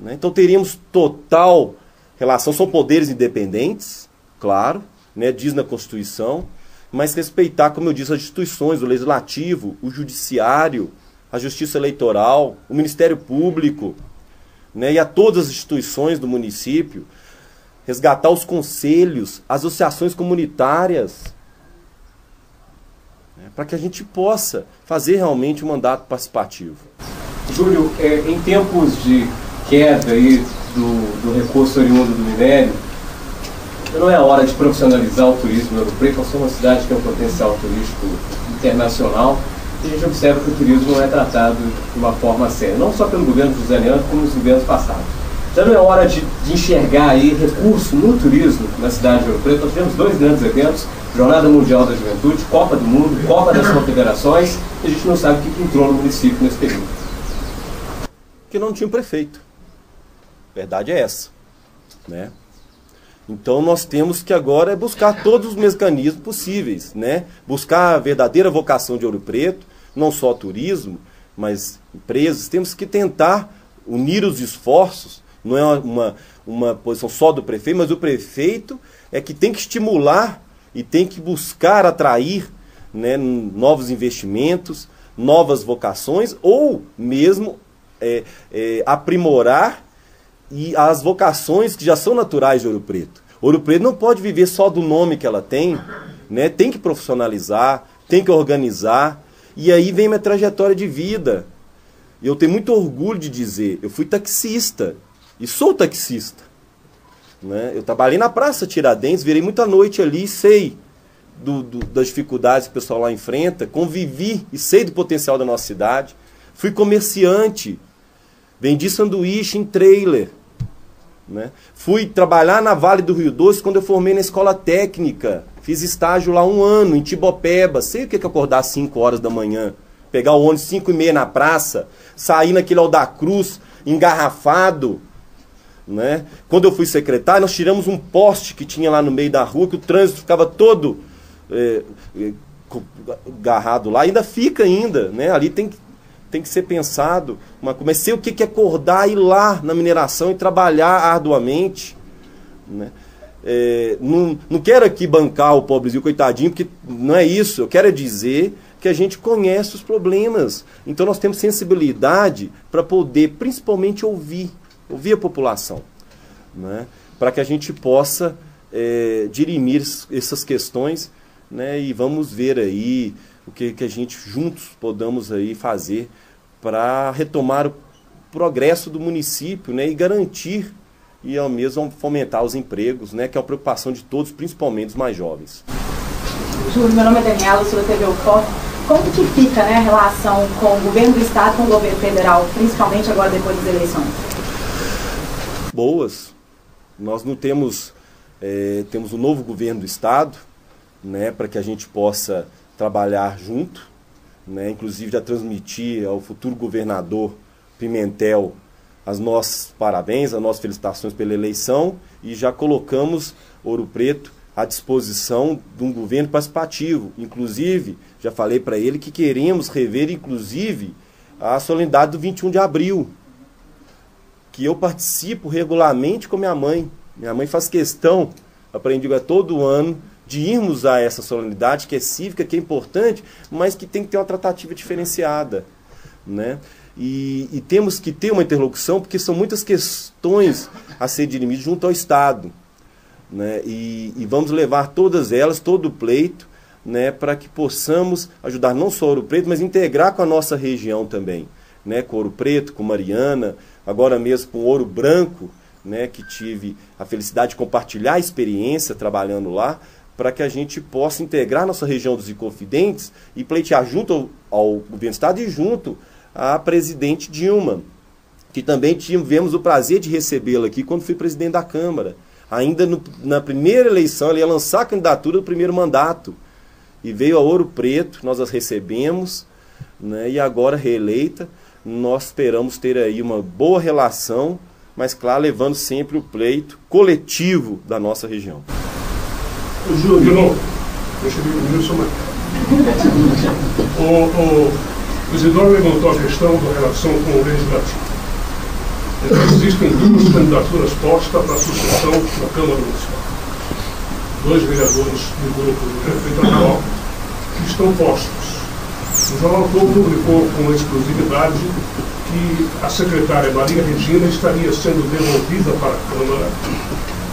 Né? Então teríamos total relação, são poderes independentes, claro, né, diz na Constituição, mas respeitar, como eu disse, as instituições, o Legislativo, o Judiciário, a Justiça Eleitoral, o Ministério Público, né, e a todas as instituições do município, resgatar os conselhos, as associações comunitárias, né, para que a gente possa fazer realmente um mandato participativo. Júlio, em tempos de queda aí do recurso oriundo do minério, não é a hora de profissionalizar o turismo em Ouro Preto? Nós somos uma cidade que tem um potencial turístico internacional e a gente observa que o turismo não é tratado de uma forma séria, não só pelo governo José Leandro, como nos governos passados. Já não é hora de enxergar aí recurso no turismo na cidade de Ouro Preto? Nós tivemos 2 grandes eventos, Jornada Mundial da Juventude, Copa do Mundo, Copa das Confederações, e a gente não sabe o que entrou no município nesse período. Que não tinha um prefeito. A verdade é essa, né? Então nós temos que agora buscar todos os mecanismos possíveis, né? Buscar a verdadeira vocação de Ouro Preto, não só turismo, mas empresas. Temos que tentar unir os esforços, não é uma posição só do prefeito, mas o prefeito é que tem que estimular e tem que buscar atrair, né, novos investimentos, novas vocações, ou mesmo aprimorar e as vocações que já são naturais de Ouro Preto. Ouro Preto não pode viver só do nome que ela tem, né? Tem que profissionalizar, tem que organizar, e aí vem minha trajetória de vida. Eu tenho muito orgulho de dizer, eu fui taxista, e sou taxista, né? Eu trabalhei na Praça Tiradentes, virei muita noite ali, sei das dificuldades que o pessoal lá enfrenta, convivi e sei do potencial da nossa cidade. Fui comerciante, vendi sanduíche em trailer, né? Fui trabalhar na Vale do Rio Doce quando eu formei na escola técnica. Fiz estágio lá 1 ano, em Tibopeba. Sei o que é acordar às 5 horas da manhã, pegar o ônibus 5h30 na praça, sair naquele Alda Cruz, engarrafado, né? Quando eu fui secretário, nós tiramos um poste que tinha lá no meio da rua, que o trânsito ficava todo agarrado lá, ainda fica ainda, né? Ali tem que ser pensado, mas sei o que é acordar, ir lá na mineração e trabalhar arduamente, né? Não quero aqui bancar o pobrezinho, coitadinho, porque não é isso. Eu quero dizer que a gente conhece os problemas. Então nós temos sensibilidade para poder, principalmente, ouvir a população, né? Para que a gente possa dirimir essas questões, né? E vamos ver aí o que a gente juntos podamos aí fazer para retomar o progresso do município, né? E garantir e ao mesmo fomentar os empregos, né? Que é a preocupação de todos, principalmente os mais jovens. Júlio, meu nome é Daniela, sou da TV UFOP. Como que fica, né, a relação com o governo do estado, com o governo federal, principalmente agora depois das eleições? Boas. Nós não temos um novo governo do estado, né, para que a gente possa trabalhar junto, né, inclusive já transmitir ao futuro governador Pimentel as nossas parabéns, as nossas felicitações pela eleição, e já colocamos Ouro Preto à disposição de um governo participativo. Inclusive, já falei para ele que queremos rever, inclusive, a solenidade do 21 de abril, que eu participo regularmente com minha mãe. Minha mãe faz questão, aprendi todo ano, de irmos a essa solenidade, que é cívica, que é importante, mas que tem que ter uma tratativa diferenciada, né? E temos que ter uma interlocução, porque são muitas questões a ser dirimidas junto ao Estado, né? E vamos levar todas elas, todo o pleito, né, para que possamos ajudar não só Ouro Preto, mas integrar com a nossa região também, né? Com Ouro Preto, com Mariana, agora mesmo com Ouro Branco, né, que tive a felicidade de compartilhar a experiência trabalhando lá, para que a gente possa integrar nossa região dos Inconfidentes e pleitear junto ao governo do estado e junto à presidente Dilma, que também tivemos o prazer de recebê-la aqui quando fui presidente da Câmara. Ainda na primeira eleição, ela ia lançar a candidatura do primeiro mandato. E veio a Ouro Preto, nós as recebemos, né, e agora reeleita, nós esperamos ter aí uma boa relação, mas claro, levando sempre o pleito coletivo da nossa região. Júlio, deixa eu ver o Wilson Marcos. O Isidoro levantou a questão da relação com o Legislativo. Existem 2 candidaturas postas para a sucessão na Câmara Municipal. 2 vereadores do grupo do prefeito atual que estão postos. O Jornal Globo publicou com exclusividade que a secretária Maria Regina estaria sendo devolvida para a Câmara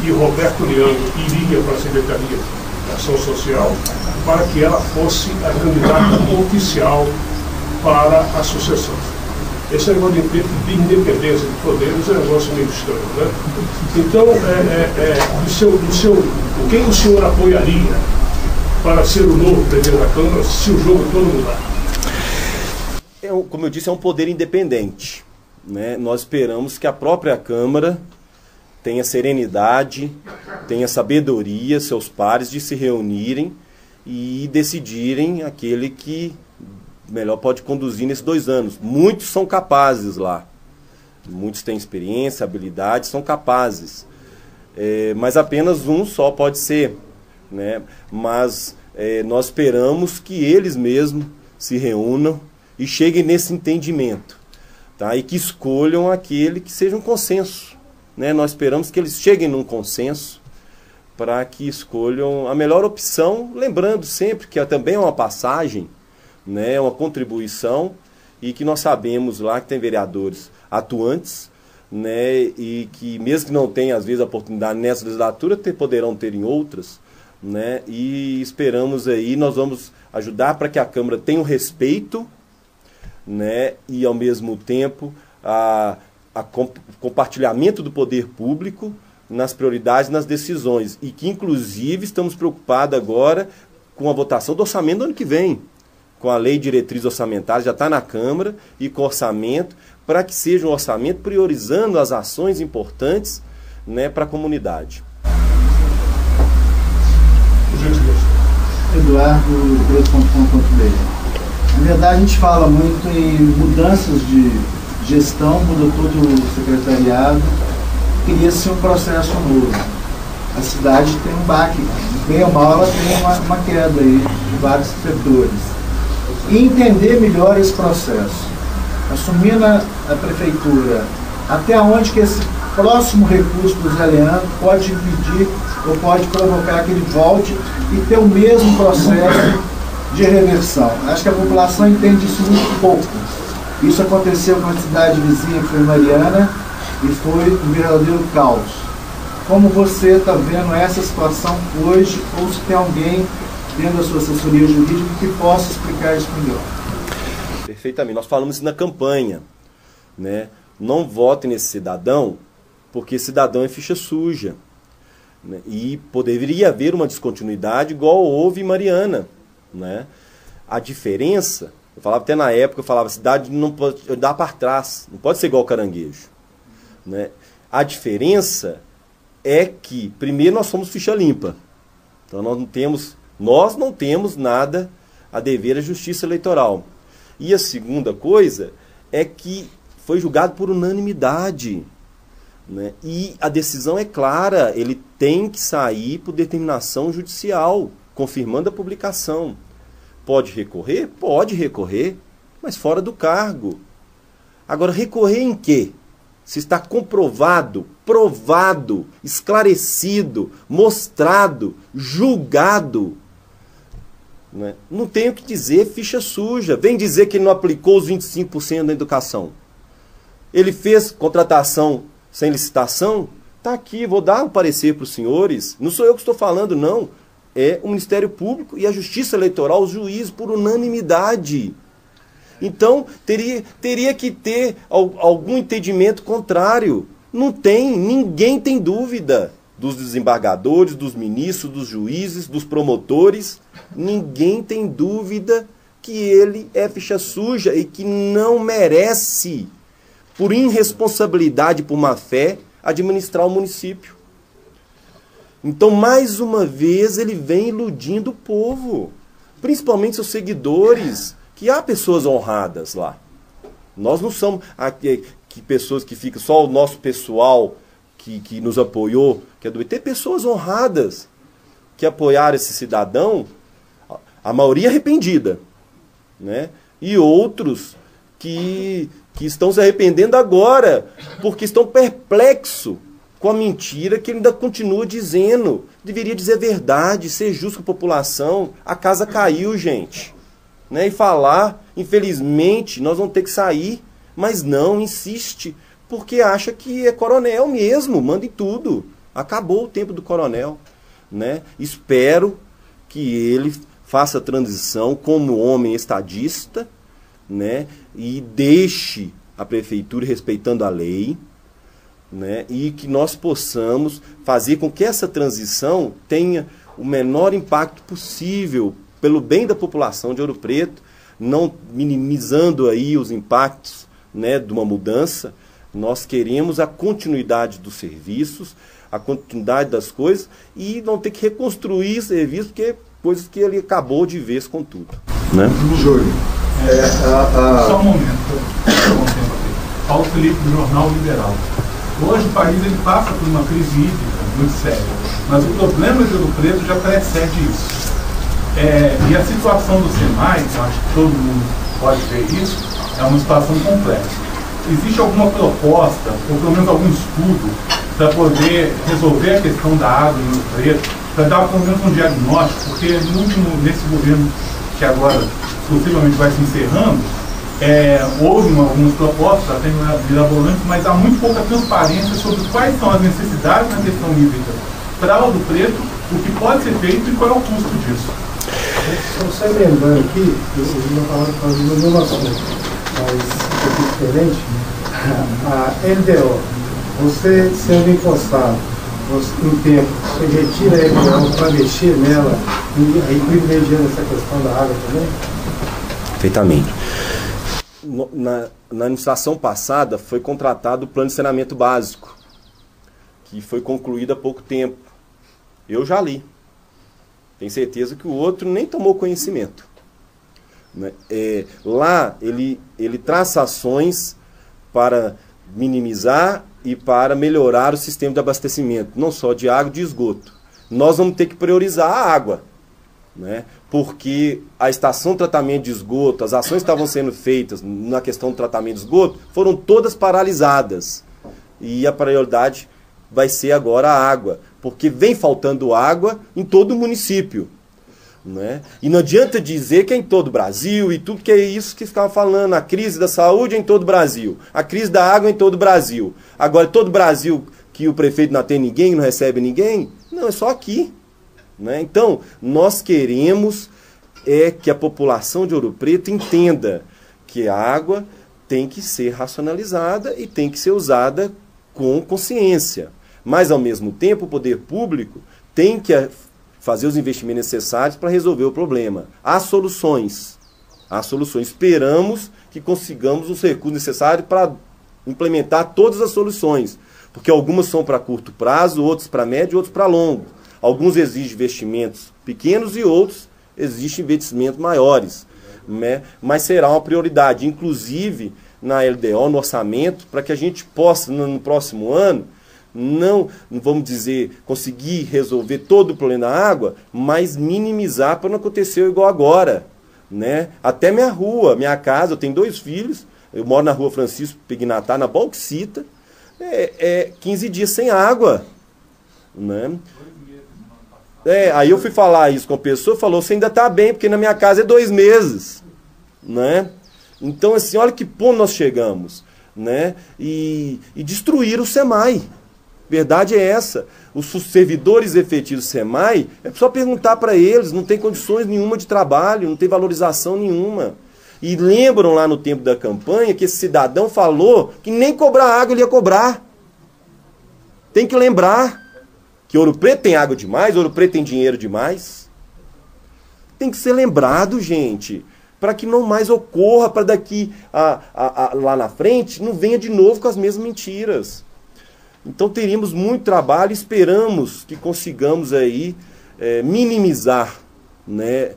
e Roberto Leandro iria para a Secretaria de Ação Social para que ela fosse a candidata oficial para a sucessão. Esse negócio de independência de poderes é um negócio meio estranho, né? Então, quem o senhor apoiaria para ser o novo presidente da Câmara se o jogo todo mudar? Como eu disse, é um poder independente, né? Nós esperamos que a própria Câmara tenha serenidade, tenha sabedoria, seus pares, de se reunirem e decidirem aquele que melhor pode conduzir nesses 2 anos. Muitos são capazes lá. Muitos têm experiência, habilidade, são capazes. Mas apenas um só pode ser, né? Mas nós esperamos que eles mesmos se reúnam e cheguem nesse entendimento, tá? E que escolham aquele que seja um consenso, né? Nós esperamos que eles cheguem num consenso para que escolham a melhor opção, lembrando sempre que também é uma passagem, né, uma contribuição, e que nós sabemos lá que tem vereadores atuantes, né, e que mesmo que não tenham às vezes a oportunidade nessa legislatura, poderão ter em outras, né, e esperamos aí, nós vamos ajudar para que a Câmara tenha o respeito, né, e ao mesmo tempo compartilhamento do poder público nas prioridades, nas decisões, e que inclusive estamos preocupados agora com a votação do orçamento do ano que vem, com a lei de diretriz orçamentária, já está na Câmara, e com orçamento, para que seja um orçamento priorizando as ações importantes, né, para a comunidade. Eduardo.com.br. Na verdade, a gente fala muito em mudanças de gestão, mudou todo o secretariado, cria-se um processo novo. A cidade tem um baque, bem ou mal, ela tem uma queda aí de vários setores. E entender melhor esse processo. Assumindo a prefeitura, até onde que esse próximo recurso do Zé Leandro pode impedir ou pode provocar que ele volte e ter o mesmo processo de reversão. Acho que a população entende isso muito pouco. Isso aconteceu com a cidade vizinha, que foi Mariana, e foi um verdadeiro caos. Como você está vendo essa situação hoje, ou se tem alguém dentro da sua assessoria jurídica que possa explicar isso melhor? Perfeitamente. Nós falamos isso na campanha, né? Não votem nesse cidadão, porque cidadão é ficha suja, né? E poderia haver uma descontinuidade igual houve em Mariana, né? A diferença, eu falava até na época, eu falava, a cidade não pode dar para trás, não pode ser igual Caranguejo, né? A diferença é que, primeiro, nós somos ficha limpa. Então nós não temos nada a dever à justiça eleitoral. E a segunda coisa é que foi julgado por unanimidade, né? E a decisão é clara, ele tem que sair por determinação judicial, confirmando a publicação. Pode recorrer? Pode recorrer, mas fora do cargo. Agora, recorrer em quê? Se está comprovado, provado, esclarecido, mostrado, julgado, né? Não tem o que dizer, ficha suja. Vem dizer que ele não aplicou os 25% da educação. Ele fez contratação sem licitação? Está aqui, vou dar um parecer para os senhores. Não sou eu que estou falando, não. É o Ministério Público e a Justiça Eleitoral, os juízes, por unanimidade. Então, teria que ter algum entendimento contrário. Não tem, ninguém tem dúvida. Dos desembargadores, dos ministros, dos juízes, dos promotores, ninguém tem dúvida que ele é ficha suja e que não merece, por irresponsabilidade, por má fé, administrar o município. Então, mais uma vez, ele vem iludindo o povo, principalmente seus seguidores, que há pessoas honradas lá. Nós não somos pessoas que ficam, só o nosso pessoal que nos apoiou, que é do tem pessoas honradas que apoiaram esse cidadão, a maioria arrependida, né? E outros que estão se arrependendo agora, porque estão perplexos com a mentira que ele ainda continua dizendo. Deveria dizer a verdade, ser justo com a população. A casa caiu, gente. Né? E falar, infelizmente, nós vamos ter que sair. Mas não, insiste, porque acha que é coronel mesmo, manda em tudo. Acabou o tempo do coronel. Né? Espero que ele faça a transição como homem estadista, né? E deixe a prefeitura respeitando a lei, né? E que nós possamos fazer com que essa transição tenha o menor impacto possível pelo bem da população de Ouro Preto, não minimizando aí os impactos, né, de uma mudança. Nós queremos a continuidade dos serviços, a continuidade das coisas e não ter que reconstruir serviços, porque coisas que ele acabou de vez com tudo. Né? Júlio, só um momento. Paulo Felipe, do Jornal Liberal. Hoje o país ele passa por uma crise hídrica muito séria, mas o problema de Ouro Preto já precede isso. E a situação do SEMAI, eu acho que todo mundo pode ver isso, é uma situação complexa. Existe alguma proposta, ou pelo menos algum estudo, para poder resolver a questão da água em Ouro Preto, para dar pelo menos um diagnóstico, porque nesse governo que agora possivelmente vai se encerrando, houve algumas propostas, até mirabolantes, mas há muito pouca transparência sobre quais são as necessidades na questão hídrica para Ouro Preto, o que pode ser feito e qual é o custo disso. Só lembrando aqui, eu não falava do mesmo assunto, mas um pouco diferente, a LDO, você sendo encostado em tempo, você retira a LDO para mexer nela, e aí privilegiando essa questão da água também? Perfeitamente. Na administração passada foi contratado o plano de saneamento básico, que foi concluído há pouco tempo. Eu já li. Tenho certeza que o outro nem tomou conhecimento. Lá ele traça ações para minimizar e para melhorar o sistema de abastecimento, não só de água, de esgoto. Nós vamos ter que priorizar a água, né? Porque a estação de tratamento de esgoto, as ações que estavam sendo feitas na questão do tratamento de esgoto, foram todas paralisadas. E a prioridade vai ser agora a água, porque vem faltando água em todo o município. Né? E não adianta dizer que é em todo o Brasil e tudo que é isso que ficava falando, a crise da saúde é em todo o Brasil, a crise da água é em todo o Brasil. Agora, todo o Brasil que o prefeito não atende ninguém, não recebe ninguém? Não, é só aqui. Né? Então, nós queremos que a população de Ouro Preto entenda que a água tem que ser racionalizada e tem que ser usada com consciência. Mas, ao mesmo tempo, o poder público tem que fazer os investimentos necessários para resolver o problema. Há soluções. Há soluções. Esperamos que consigamos os recursos necessários para implementar todas as soluções. Porque algumas são para curto prazo, outras para médio e outras para longo. Alguns exigem investimentos pequenos e outros exigem investimentos maiores. Né? Mas será uma prioridade, inclusive na LDO, no orçamento, para que a gente possa, no próximo ano, não vamos dizer, conseguir resolver todo o problema da água, mas minimizar para não acontecer igual agora. Né? Até minha rua, minha casa, eu tenho 2 filhos, eu moro na rua Francisco Pignatá, na Bauxita, 15 dias sem água. Né? Aí eu fui falar isso com a pessoa, falou, você ainda está bem, porque na minha casa é 2 meses. Né? Então, assim, olha que ponto nós chegamos. Né? E destruir o SEMAI. Verdade é essa. Os servidores efetivos do SEMAI, é só perguntar para eles, não tem condições nenhuma de trabalho, não tem valorização nenhuma. E lembram lá no tempo da campanha que esse cidadão falou que nem cobrar água ele ia cobrar. Tem que lembrar que Ouro Preto tem água demais, Ouro Preto tem dinheiro demais. Tem que ser lembrado, gente, para que não mais ocorra, para daqui lá na frente não venha de novo com as mesmas mentiras. Então teríamos muito trabalho, esperamos que consigamos aí minimizar, né,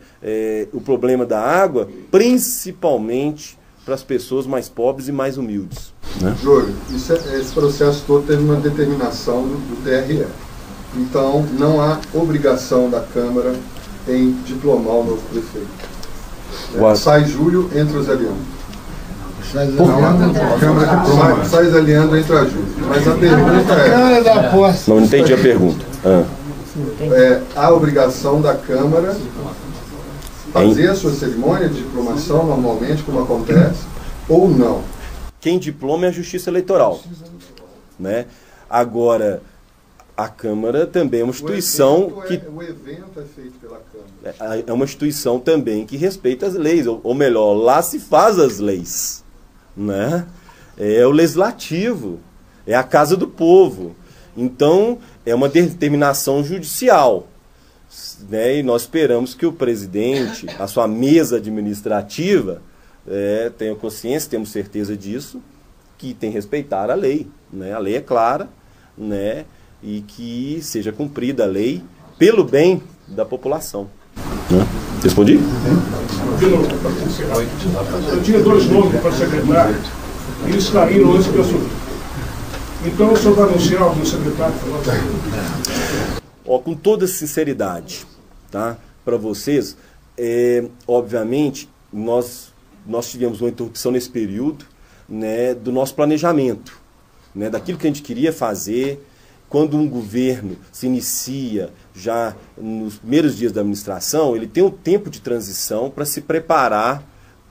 o problema da água, principalmente para as pessoas mais pobres e mais humildes. Né? Júlio, esse processo todo teve uma determinação do TRE. Então não há obrigação da Câmara em diplomar o novo prefeito. Sai julho, entra o Zé Leão. Sais Eliandro entra junto. Mas a pergunta é... Não entendi a pergunta. A obrigação da Câmara fazer a sua cerimônia de diplomação normalmente, como acontece, ou não? Quem diploma é a Justiça Eleitoral, né? Agora, a Câmara também é uma instituição o evento é feito pela Câmara. É uma instituição também que respeita as leis, ou melhor, lá se faz as leis, né? É o legislativo, é a casa do povo. Então, é uma determinação judicial, né? E nós esperamos que o presidente, a sua mesa administrativa, tenha consciência, temos certeza disso, que tem que respeitar a lei, né? A lei é clara, né? E que seja cumprida a lei pelo bem da população. Respondi? Eu tinha 2 nomes para secretário e eles caíram antes que eu assumi. Então o senhor vai anunciar algum secretário? Com toda sinceridade, tá? Para vocês, obviamente, nós tivemos uma interrupção nesse período, né, do nosso planejamento, né, daquilo que a gente queria fazer. Quando um governo se inicia já nos primeiros dias da administração, ele tem um tempo de transição para se preparar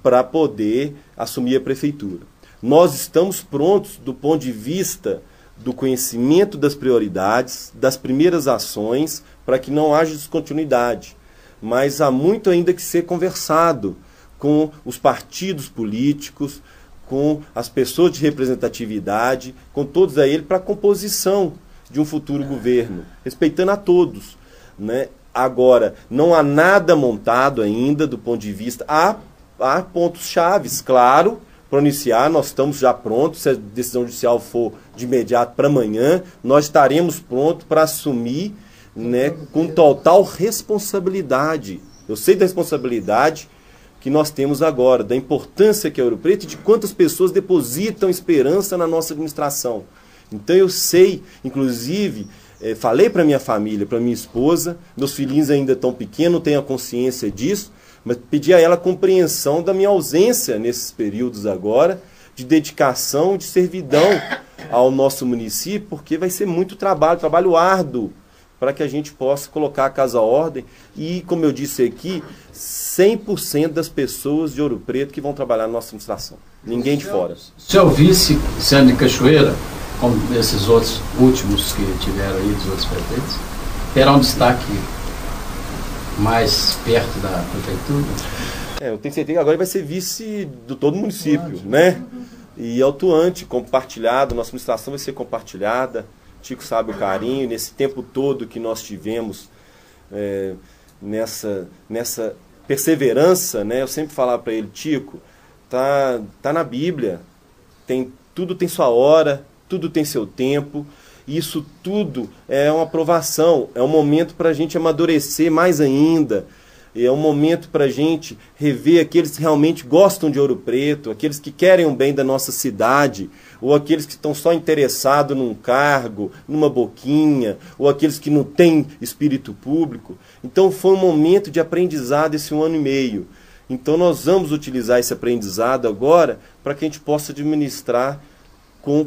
para poder assumir a prefeitura. Nós estamos prontos do ponto de vista do conhecimento das prioridades, das primeiras ações, para que não haja descontinuidade. Mas há muito ainda que ser conversado com os partidos políticos, com as pessoas de representatividade, com todos a ele, para a composição de um futuro governo, respeitando a todos, né? Agora, não há nada montado ainda do ponto de vista... Há pontos chaves, claro, para iniciar, nós estamos já prontos. Se a decisão judicial for de imediato para amanhã, nós estaremos prontos para assumir, né, com total responsabilidade. Eu sei da responsabilidade que nós temos agora, da importância que é Ouro Preto e de quantas pessoas depositam esperança na nossa administração. Então eu sei, inclusive, falei para minha família, para minha esposa, meus filhinhos ainda estão pequenos, não tenho a consciência disso, mas pedi a ela compreensão da minha ausência nesses períodos agora, de dedicação, de servidão ao nosso município, porque vai ser muito trabalho árduo, para que a gente possa colocar a casa à ordem e, como eu disse aqui, 100% das pessoas de Ouro Preto que vão trabalhar na nossa administração. Ninguém de fora. Se eu visse sendo de Cachoeira, como esses outros últimos que tiveram aí, dos outros prefeitos, terá um destaque mais perto da prefeitura? Eu tenho certeza que agora vai ser vice do todo o município, né? E atuante, compartilhado, nossa administração vai ser compartilhada. Tico sabe o carinho, nesse tempo todo que nós tivemos nessa perseverança, né? Eu sempre falava para ele, Tico, tá na Bíblia, tudo tem sua hora, tudo tem seu tempo, isso tudo é uma aprovação, é um momento para a gente amadurecer mais ainda, é um momento para a gente rever aqueles que realmente gostam de Ouro Preto, aqueles que querem o bem da nossa cidade, ou aqueles que estão só interessados num cargo, numa boquinha, ou aqueles que não têm espírito público. Então foi um momento de aprendizado esse 1 ano e meio. Então nós vamos utilizar esse aprendizado agora para que a gente possa administrar com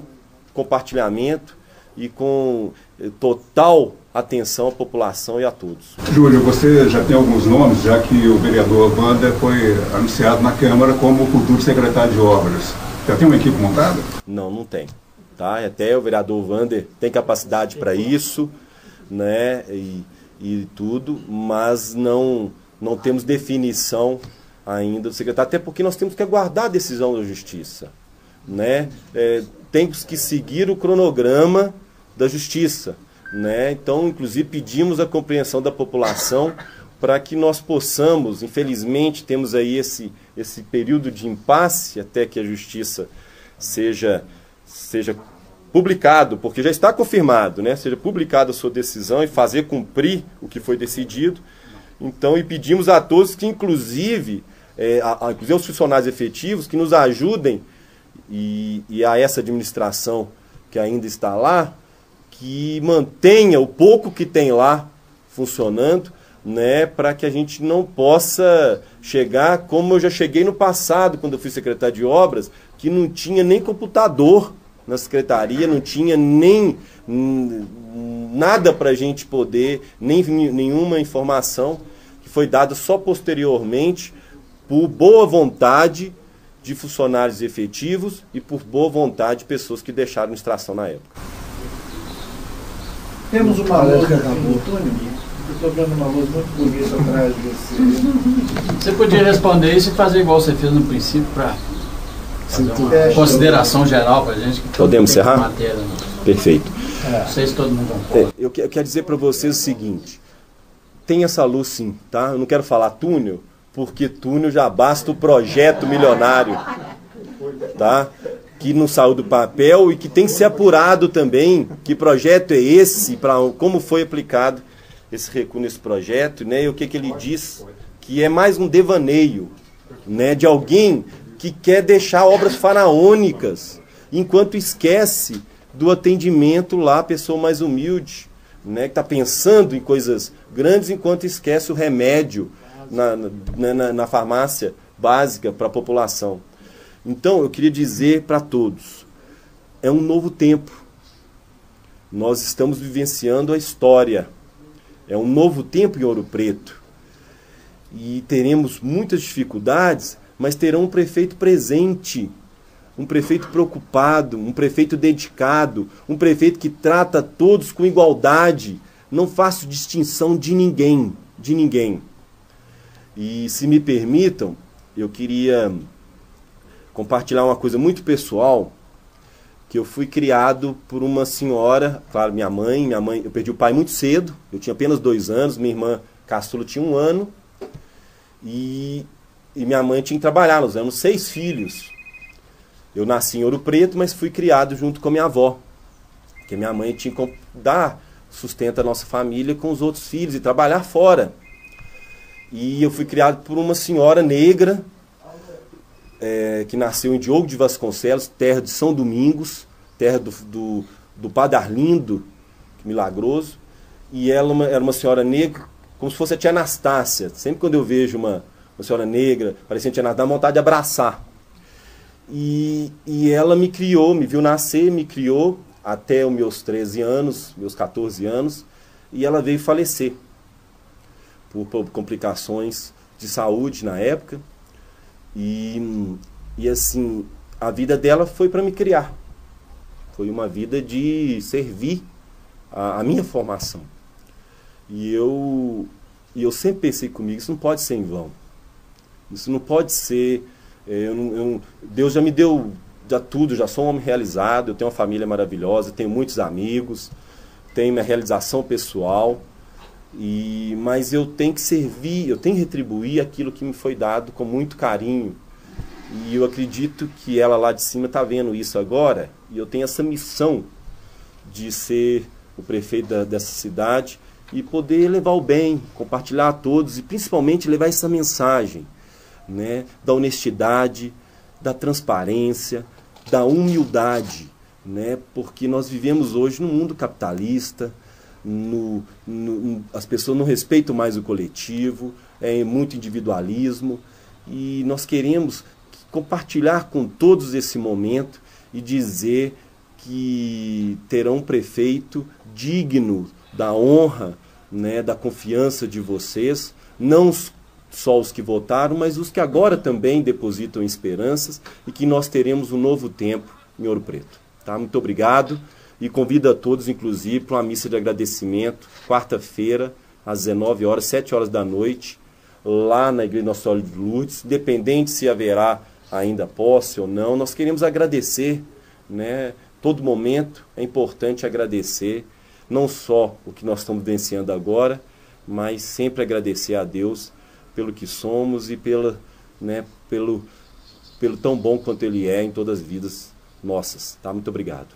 compartilhamento e com total atenção à população e a todos. Júlio, você já tem alguns nomes, já que o vereador Wander foi anunciado na Câmara como o futuro secretário de Obras. Já tem uma equipe montada? Não tem. Tá? Até o vereador Wander tem capacidade para isso, né? E tudo, mas não temos definição ainda do secretário, até porque nós temos que aguardar a decisão da Justiça, né? Temos que seguir o cronograma da Justiça, né? Então, inclusive, pedimos a compreensão da população para que nós possamos, infelizmente, temos aí esse período de impasse até que a Justiça seja publicado, porque já está confirmado, né? Seja publicada a sua decisão e fazer cumprir o que foi decidido. Então, e pedimos a todos que, inclusive os funcionários efetivos, que nos ajudem e a essa administração que ainda está lá, que mantenha o pouco que tem lá funcionando, né, para que a gente não possa chegar como eu já cheguei no passado, quando eu fui secretário de Obras, que não tinha nem computador na secretaria, não tinha nem nada para a gente poder, nenhuma informação, que foi dada só posteriormente por boa vontade de funcionários efetivos e por boa vontade de pessoas que deixaram a administração na época. Temos uma luz no túnel. Eu estou vendo uma luz muito bonita atrás de você. Você podia responder isso e fazer igual você fez no princípio para fazer uma consideração geral para a gente. Que podemos encerrar? Matéria, né? Perfeito. Não sei se todo mundo concorda. Eu quero dizer para vocês o seguinte, tem essa luz sim, tá? Eu não quero falar túnel, porque túnel já basta o projeto milionário, tá? Que não saiu do papel e que tem que ser apurado também que projeto é esse, como foi aplicado esse recurso nesse projeto, né? E o que ele diz, que é mais um devaneio, né? De alguém que quer deixar obras faraônicas, enquanto esquece do atendimento lá, a pessoa mais humilde, né? Que está pensando em coisas grandes, enquanto esquece o remédio na farmácia básica para a população. Então, eu queria dizer para todos, é um novo tempo. Nós estamos vivenciando a história. É um novo tempo em Ouro Preto. E teremos muitas dificuldades, mas terão um prefeito presente, um prefeito preocupado, um prefeito dedicado, um prefeito que trata todos com igualdade, não faço distinção de ninguém, de ninguém. E se me permitam, eu queria compartilhar uma coisa muito pessoal, que eu fui criado por uma senhora, claro, minha mãe, eu perdi o pai muito cedo, eu tinha apenas 2 anos, minha irmã caçula tinha 1 ano, e minha mãe tinha que trabalhar, nós éramos 6 filhos. Eu nasci em Ouro Preto, mas fui criado junto com a minha avó, porque minha mãe tinha que dar sustento à nossa família com os outros filhos e trabalhar fora. E eu fui criado por uma senhora negra, que nasceu em Diogo de Vasconcelos, terra de São Domingos, terra do Padre Arlindo, milagroso. E ela era uma senhora negra, como se fosse a tia Anastácia. Sempre quando eu vejo uma senhora negra, parecendo a tia Anastácia, dá vontade de abraçar. E ela me criou, me viu nascer, me criou até os meus 13 anos, meus 14 anos, e ela veio falecer por complicações de saúde na época. E assim, a vida dela foi para me criar. Foi uma vida de servir a minha formação. E eu sempre pensei comigo, isso não pode ser em vão. Isso não pode ser... Deus já me deu já tudo, já sou um homem realizado, eu tenho uma família maravilhosa, tenho muitos amigos, tenho minha realização pessoal, mas eu tenho que servir, eu tenho que retribuir aquilo que me foi dado com muito carinho. E eu acredito que ela lá de cima está vendo isso agora, e eu tenho essa missão de ser o prefeito dessa cidade e poder levar o bem, compartilhar a todos e principalmente levar essa mensagem, né, da honestidade, da transparência, da humildade, né, porque nós vivemos hoje num mundo capitalista, as pessoas não respeitam mais o coletivo, é muito individualismo, e nós queremos compartilhar com todos esse momento e dizer que terão um prefeito digno da honra, né, da confiança de vocês, não só os que votaram, mas os que agora também depositam esperanças, e que nós teremos um novo tempo em Ouro Preto. Tá? Muito obrigado, e convido a todos, inclusive, para uma missa de agradecimento, quarta-feira, às 19 horas, 7 horas da noite, lá na Igreja Nossa Senhora de Lourdes, independente se haverá ainda posse ou não, nós queremos agradecer, né? Todo momento é importante agradecer, não só o que nós estamos vivenciando agora, mas sempre agradecer a Deus pelo que somos e pelo tão bom quanto Ele é em todas as vidas nossas. Tá? Muito obrigado.